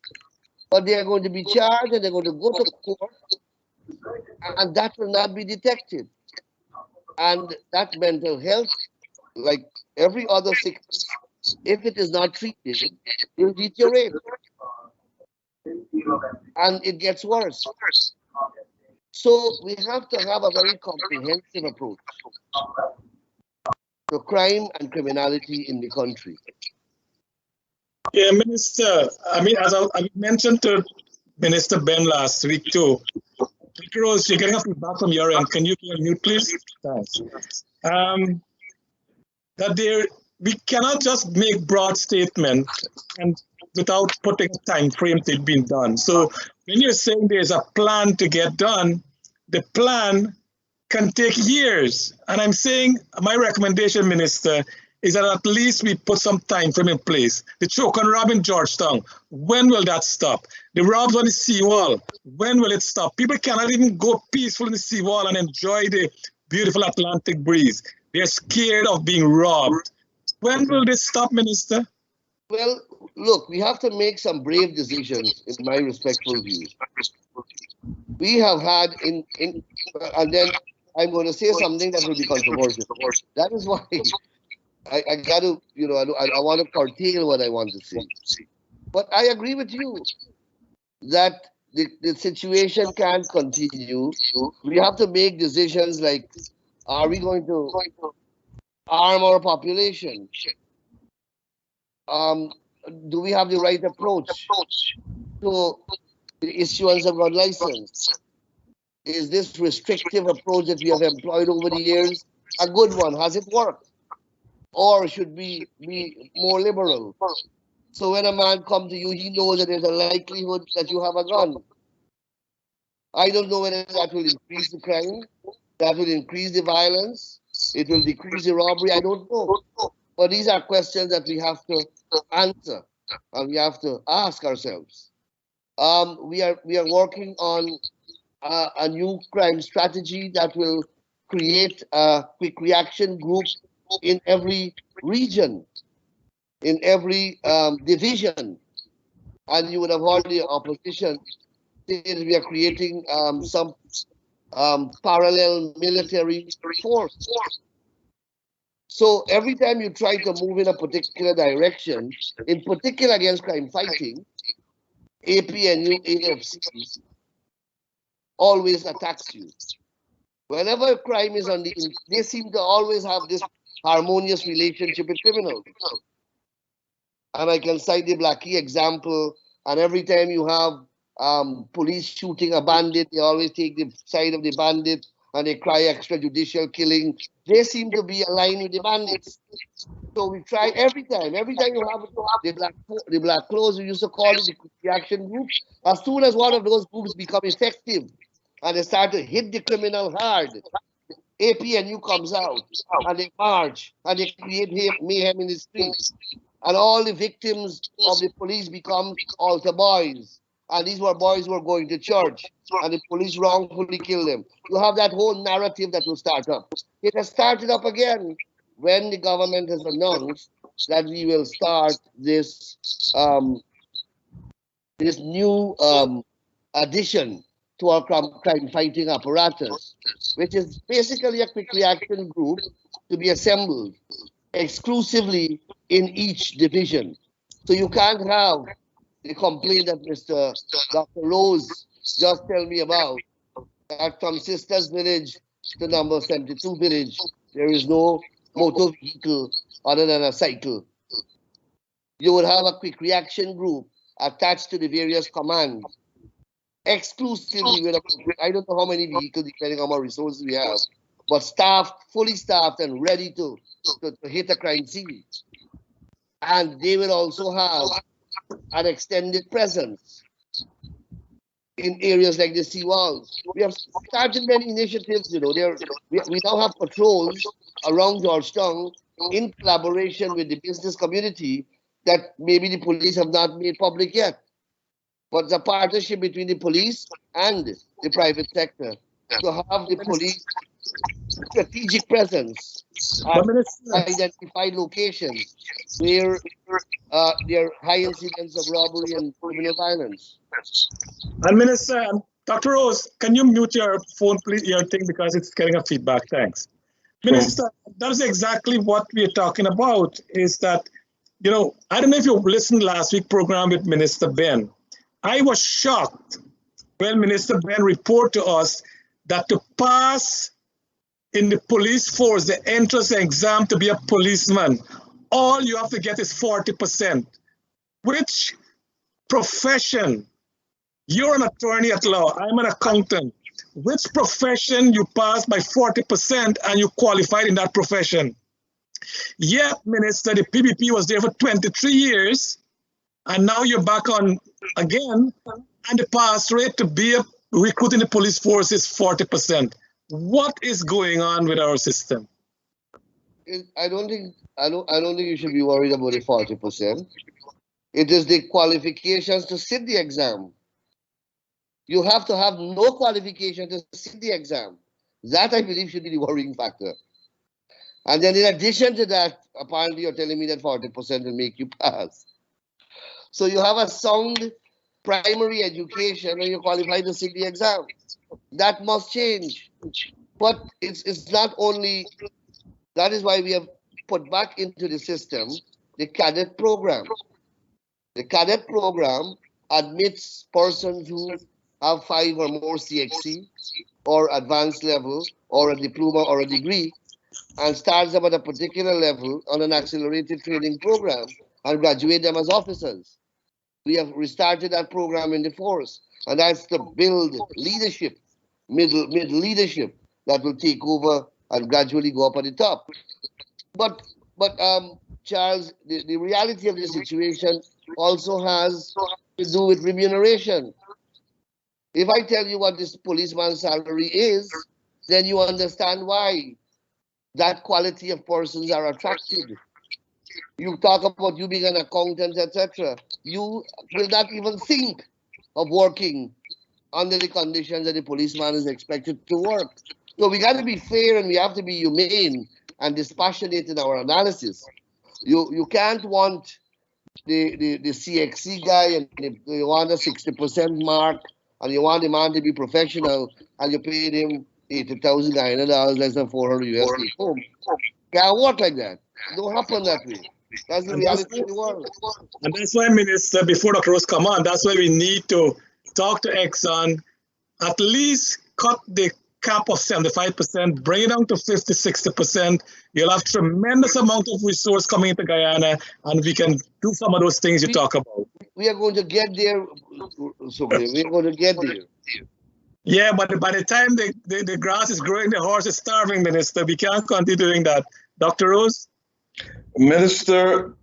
But they are going to be charged and they're going to go to court, and that will not be detected. And that mental health, like every other sickness, if it is not treated, will deteriorate. And it gets worse. So we have to have a very comprehensive approach to crime and criminality in the country. Yeah, Minister, I mean, as I mentioned to Minister Ben last week too, Rose, you're getting a feedback from your end. Can you be on mute, please? Thanks. That we cannot just make broad statements and without putting a time frame to it being done. So when you're saying there's a plan to get done, the plan can take years. And I'm saying my recommendation, Minister, is that at least we put some time frame in place. The choke and rob in Georgetown, when will that stop? The robs on the seawall, when will it stop? People cannot even go peaceful in the seawall and enjoy the beautiful Atlantic breeze. They're scared of being robbed. When will this stop, Minister? Well, look, we have to make some brave decisions, in my respectful view. We have had and then I'm going to say something that will be controversial. That is why I got to, I want to curtail what I want to say. But I agree with you that the situation can't continue. We have to make decisions like, are we going to arm our population? Do we have the right approach to the issuance of gun license? Is this restrictive approach that we have employed over the years a good one? Has it worked? Or should we be more liberal? So when a man comes to you, he knows that there's a likelihood that you have a gun. I don't know whether that will increase the crime, that will increase the violence, it will decrease the robbery, I don't know. But these are questions that we have to answer and we have to ask ourselves. We are working on a new crime strategy that will create a quick reaction group in every region, in every division. And you would have heard the opposition say that we are creating some parallel military force. So every time you try to move in a particular direction, in particular against crime fighting, APNU, AFC always attacks you. Whenever crime is on the, they seem to always have this harmonious relationship with criminals. And I can cite the Blackie example. And every time you have police shooting a bandit, they always take the side of the bandit and they cry extrajudicial killing. They seem to be aligned with the bandits. So we try every time you have the black clothes, we used to call it the reaction group. As soon as one of those groups become effective and they start to hit the criminal hard, APNU comes out and they march and they create mayhem in the streets. And all the victims of the police become altar boys. And these were boys who were going to church and the police wrongfully killed them. You have that whole narrative that will start up. It has started up again when the government has announced that we will start this this new addition to our crime fighting apparatus, which is basically a quick reaction group to be assembled exclusively in each division. So you can't have the complaint that Mr. Dr. Rose just tell me about, that from Sisters Village to number 72 village, there is no motor vehicle other than a cycle. You would have a quick reaction group attached to the various commands, exclusively with, I don't know how many vehicles, depending on how many resources we have, but staffed, fully staffed and ready to hit a crime scene. And they will also have an extended presence in areas like the seawalls. We have started many initiatives, you know. We now have patrols around Georgetown in collaboration with the business community that maybe the police have not made public yet. But the partnership between the police and the private sector to have the police strategic presence at identified locations where there are high incidents of robbery and criminal violence. And Minister, Dr. Rose, can you mute your phone, please, your thing, because it's getting a feedback. Thanks. Minister, that's exactly what we're talking about, is that, you know, I don't know if you listened last week's program with Minister Ben. I was shocked when Minister Ben reported to us that to pass in the police force, the entrance exam to be a policeman, all you have to get is 40%. Which profession? You're an attorney at law, I'm an accountant. Which profession you pass by 40% and you qualified in that profession? Yet, Minister, the PBP was there for 23 years, and now you're back on again, and the pass rate to be a recruit in the police force is 40%. What is going on with our system? I don't think you should be worried about the 40%. It is the qualifications to sit the exam. You have to have no qualification to sit the exam. That, I believe, should be the worrying factor. And then in addition to that, apparently you're telling me that 40% will make you pass. So you have a sound primary education and you're qualified to sit the exam. That must change. But it's not only, that is why we have put back into the system the Cadet Program. The Cadet Program admits persons who have 5 or more CXC or advanced level or a diploma or a degree and starts them at a particular level on an accelerated training program and graduate them as officers. We have restarted that program in the force, and that's to build leadership, middle leadership that will take over and gradually go up at the top. But Charles, the reality of the situation also has to do with remuneration. If I tell you what this policeman's salary is, then you understand why that quality of persons are attracted. You talk about you being an accountant, etc. You will not even think of working under the conditions that the policeman is expected to work. So we got to be fair and we have to be humane and dispassionate in our analysis. You can't want the CXC guy and you want a 60% mark and you want the man to be professional and you paid him 80,000 dollars less than 400 US take home. Can't work like that. It don't happen that way. That's the reality of the world. And that's why, Minister, before Dr. Rose come on, that's why we need to talk to Exxon, at least cut the cap of 75%, bring it down to 50, 60%. You'll have tremendous amount of resource coming into Guyana, and we can do some of those things you talk about. We are going to get there, Surgrim. We are going to get there. Yeah, but by the time the grass is growing, the horse is starving, Minister. We can't continue doing that. Dr. Rose? Minister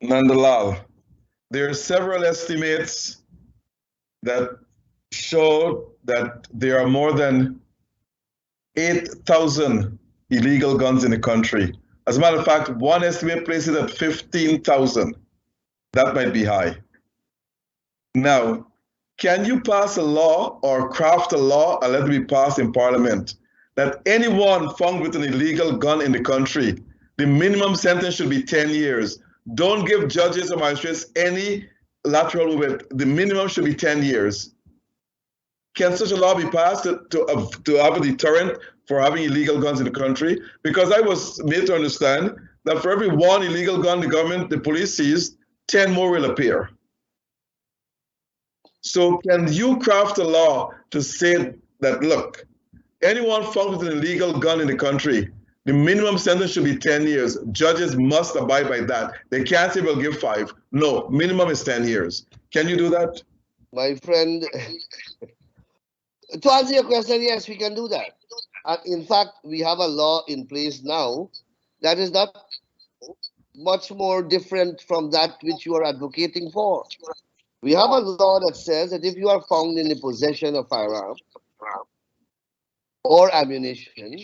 Nandlall, there are several estimates that show that there are more than 8,000 illegal guns in the country. As a matter of fact, one estimate places it at 15,000. That might be high. Now, can you pass a law or craft a law and let it be passed in Parliament that anyone found with an illegal gun in the country, the minimum sentence should be 10 years? Don't give judges or magistrates any lateral movement. The minimum should be 10 years. Can such a law be passed to have a deterrent for having illegal guns in the country? Because I was made to understand that for every one illegal gun the police seized, 10 more will appear. So can you craft a law to say that, look, anyone found with an illegal gun in the country, the minimum sentence should be 10 years. Judges must abide by that. They can't say, we'll give 5. No, minimum is 10 years. Can you do that? My friend, to answer your question, yes, we can do that. In fact, we have a law in place now that is not much more different from that which you are advocating for. We have a law that says that if you are found in the possession of firearms or ammunition,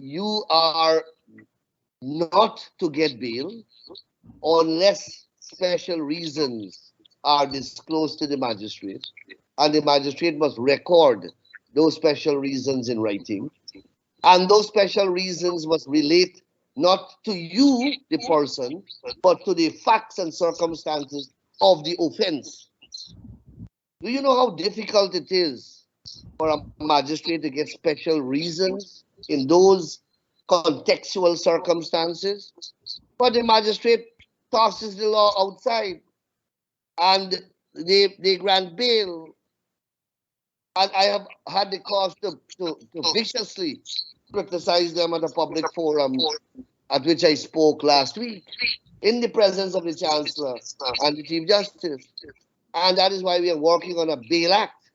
you are not to get bail unless special reasons are disclosed to the magistrate, and the magistrate must record those special reasons in writing, and those special reasons must relate not to you, the person, but to the facts and circumstances of the offense. Do you know how difficult it is for a magistrate to get special reasons in those contextual circumstances? But the magistrate tosses the law outside and they grant bail. And I have had the cause to viciously criticize them at a public forum at which I spoke last week in the presence of the Chancellor and the Chief Justice. And that is why we are working on a bail act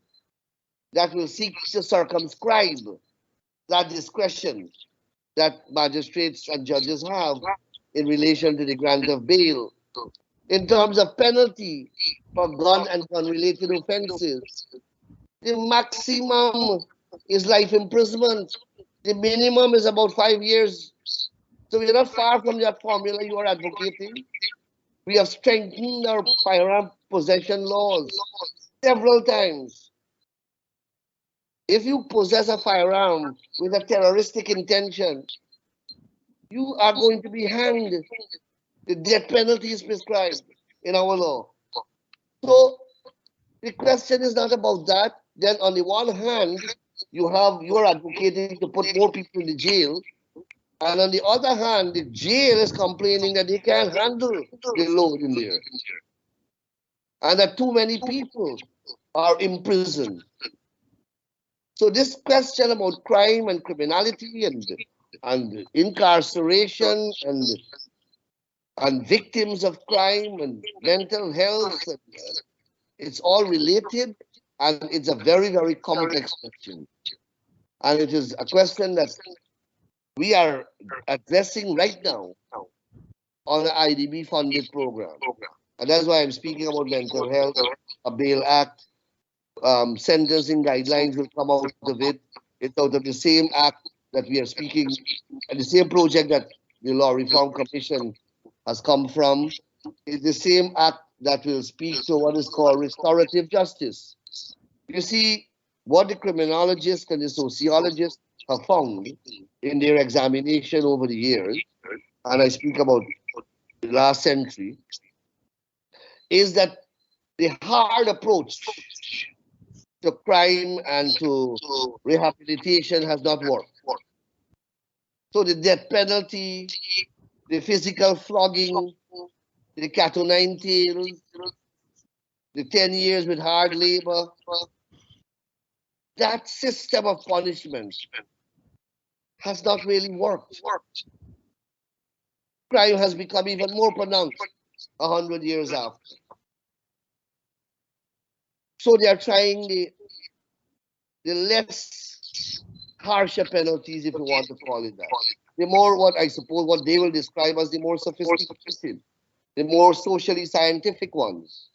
that will seek to circumscribe that discretion that magistrates and judges have in relation to the grant of bail. In terms of penalty for gun and gun-related offenses, the maximum is life imprisonment. The minimum is about 5 years. So we're not far from that formula you are advocating. We have strengthened our firearm possession laws several times. If you possess a firearm with a terroristic intention, you are going to be hanged. The death penalty is prescribed in our law. So the question is not about that. Then on the one hand, you are advocating to put more people in the jail. And on the other hand, the jail is complaining that they can't handle the load in there. And that too many people are imprisoned. So this question about crime and criminality and incarceration and victims of crime and mental health, it's all related, and it's a very, very complex question. And it is a question that we are addressing right now on an IDB funded program. And that's why I'm speaking about mental health, a bail act, sentencing guidelines will come out of it. It's out of the same act that we are speaking, and the same project that the Law Reform Commission has come from. It's the same act that will speak to what is called restorative justice. You see, what the criminologists and the sociologists have found in their examination over the years, and I speak about the last century, is that the hard approach to crime and to rehabilitation has not worked. So the death penalty, the physical flogging, the cat o' nine tails, the 10 years with hard labor, that system of punishment has not really worked. Crime has become even more pronounced 100 years after. So they are trying the less harsher penalties, if you want to call it that. The more what they will describe as the more sophisticated, the more socially scientific ones.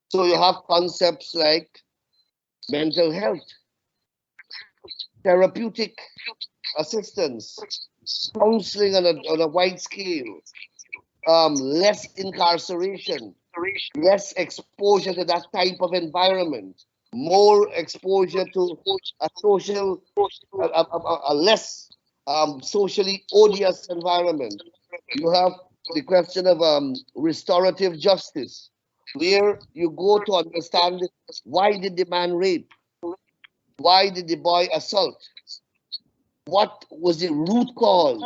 So you have concepts like mental health, therapeutic assistance, counseling on a wide scale, less incarceration, less exposure to that type of environment, more exposure to a social, a less socially odious environment. You have the question of restorative justice, where you go to understand why did the man rape? Why did the boy assault? What was the root cause?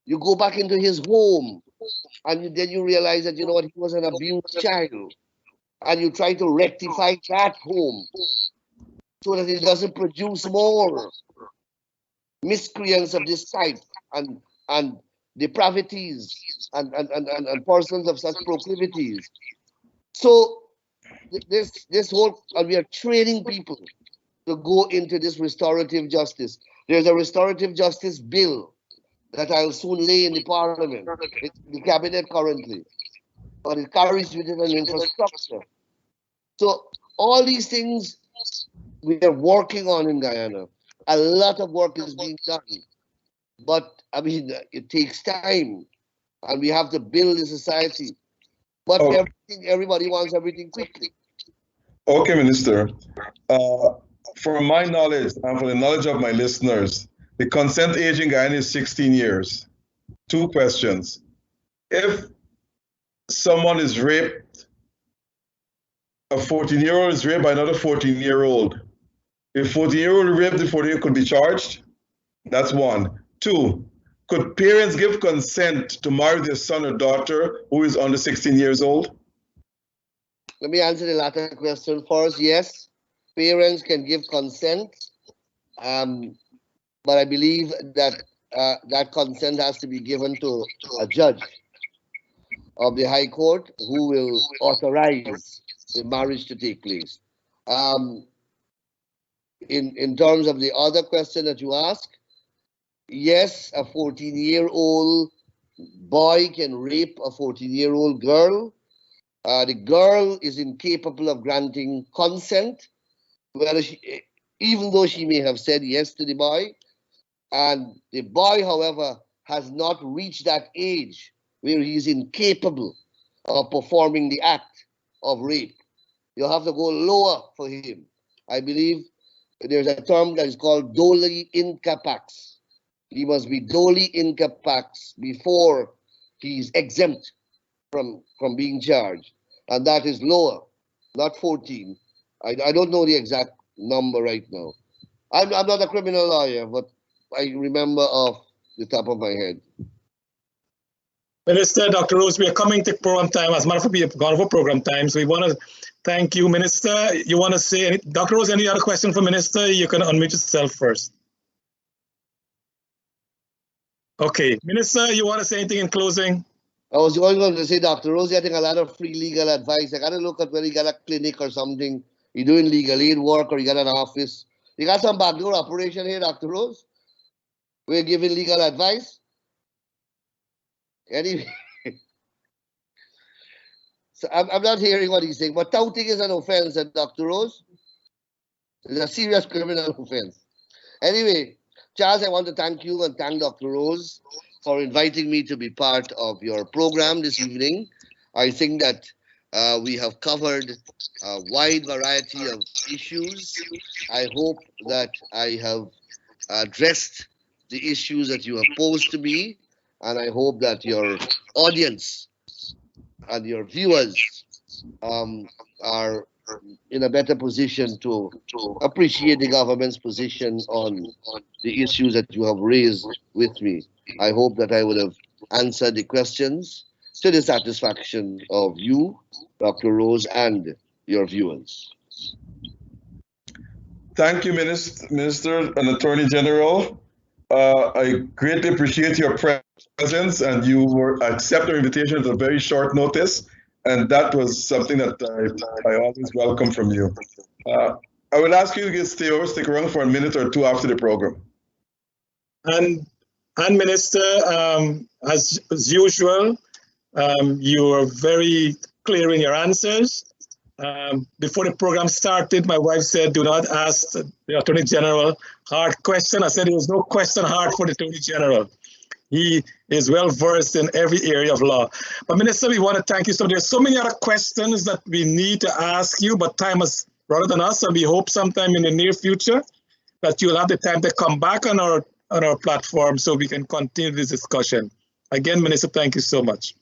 You go back into his home, and then you realize that, you know what, he was an abused child. And you try to rectify that home so that it doesn't produce more miscreants of this type and depravities and persons of such proclivities. So this whole, and we are training people to go into this restorative justice. There's a restorative justice bill that I'll soon lay in the parliament. It's in the cabinet currently, but it carries with it an infrastructure. So all these things we are working on in Guyana. A lot of work is being done, but I mean, it takes time, and we have to build a society. But everybody wants everything quickly. Okay, Minister. From my knowledge and for the knowledge of my listeners, the consent age in Guyana is 16 years. 2 questions. If someone is raped, a 14-year-old is raped by another 14-year-old. If 14-year-old raped the 14-year-old could be charged? That's 1. 2, could parents give consent to marry their son or daughter who is under 16 years old? Let me answer the latter question first. Yes, parents can give consent, but I believe that that consent has to be given to a judge of the High Court who will authorize the marriage to take place. In terms of the other question that you asked, yes, a 14-year-old boy can rape a 14-year-old girl. The girl is incapable of granting consent, even though she may have said yes to the boy. And the boy, however, has not reached that age where he is incapable of performing the act of rape. You have to go lower for him. I believe there's a term that is called doli incapax. He must be doli incapax before he's exempt from being charged. And that is lower, not 14. I don't know the exact number right now. I'm not a criminal lawyer, but I remember off the top of my head. Minister, Dr. Rose, we are coming to program time. As a matter of fact, we have gone over program time. So we want to thank you, Minister. You want to say, Dr. Rose, any other question for Minister? You can unmute yourself first. Okay, Minister, you want to say anything in closing? I was going to say, Dr. Rose, I think a lot of free legal advice. I got to look at whether you got a clinic or something. You're doing legal aid work or you got an office. You got some backdoor operation here, Dr. Rose? We're giving legal advice. Anyway, so I'm not hearing what he's saying, but touting is an offense, Dr. Rose. It's a serious criminal offense. Anyway, Charles, I want to thank you and thank Dr. Rose for inviting me to be part of your program this evening. I think that we have covered a wide variety of issues. I hope that I have addressed the issues that you have posed to me, and I hope that your audience and your viewers are in a better position to appreciate the government's position on the issues that you have raised with me. I hope that I would have answered the questions to the satisfaction of you, Dr. Rose, and your viewers. Thank you, Minister and Attorney General. I greatly appreciate your presence, and you were accepted our invitation at a very short notice, and that was something that I always welcome from you. I would ask you to stick around for a minute or two after the program. And Minister, as usual, you were very clear in your answers. Before the program started, my wife said, do not ask the Attorney General hard question. I said there was no question hard for the Attorney General. He is well versed in every area of law. But Minister, we want to thank you. So there's so many other questions that we need to ask you, but time has run on us, and we hope sometime in the near future that you'll have the time to come back on our platform so we can continue this discussion. Again, Minister, thank you so much.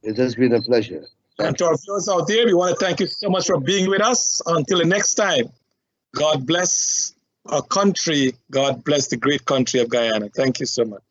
It has been a pleasure. And to our viewers out there, we want to thank you so much for being with us. Until the next time, God bless our country. God bless the great country of Guyana. Thank you so much.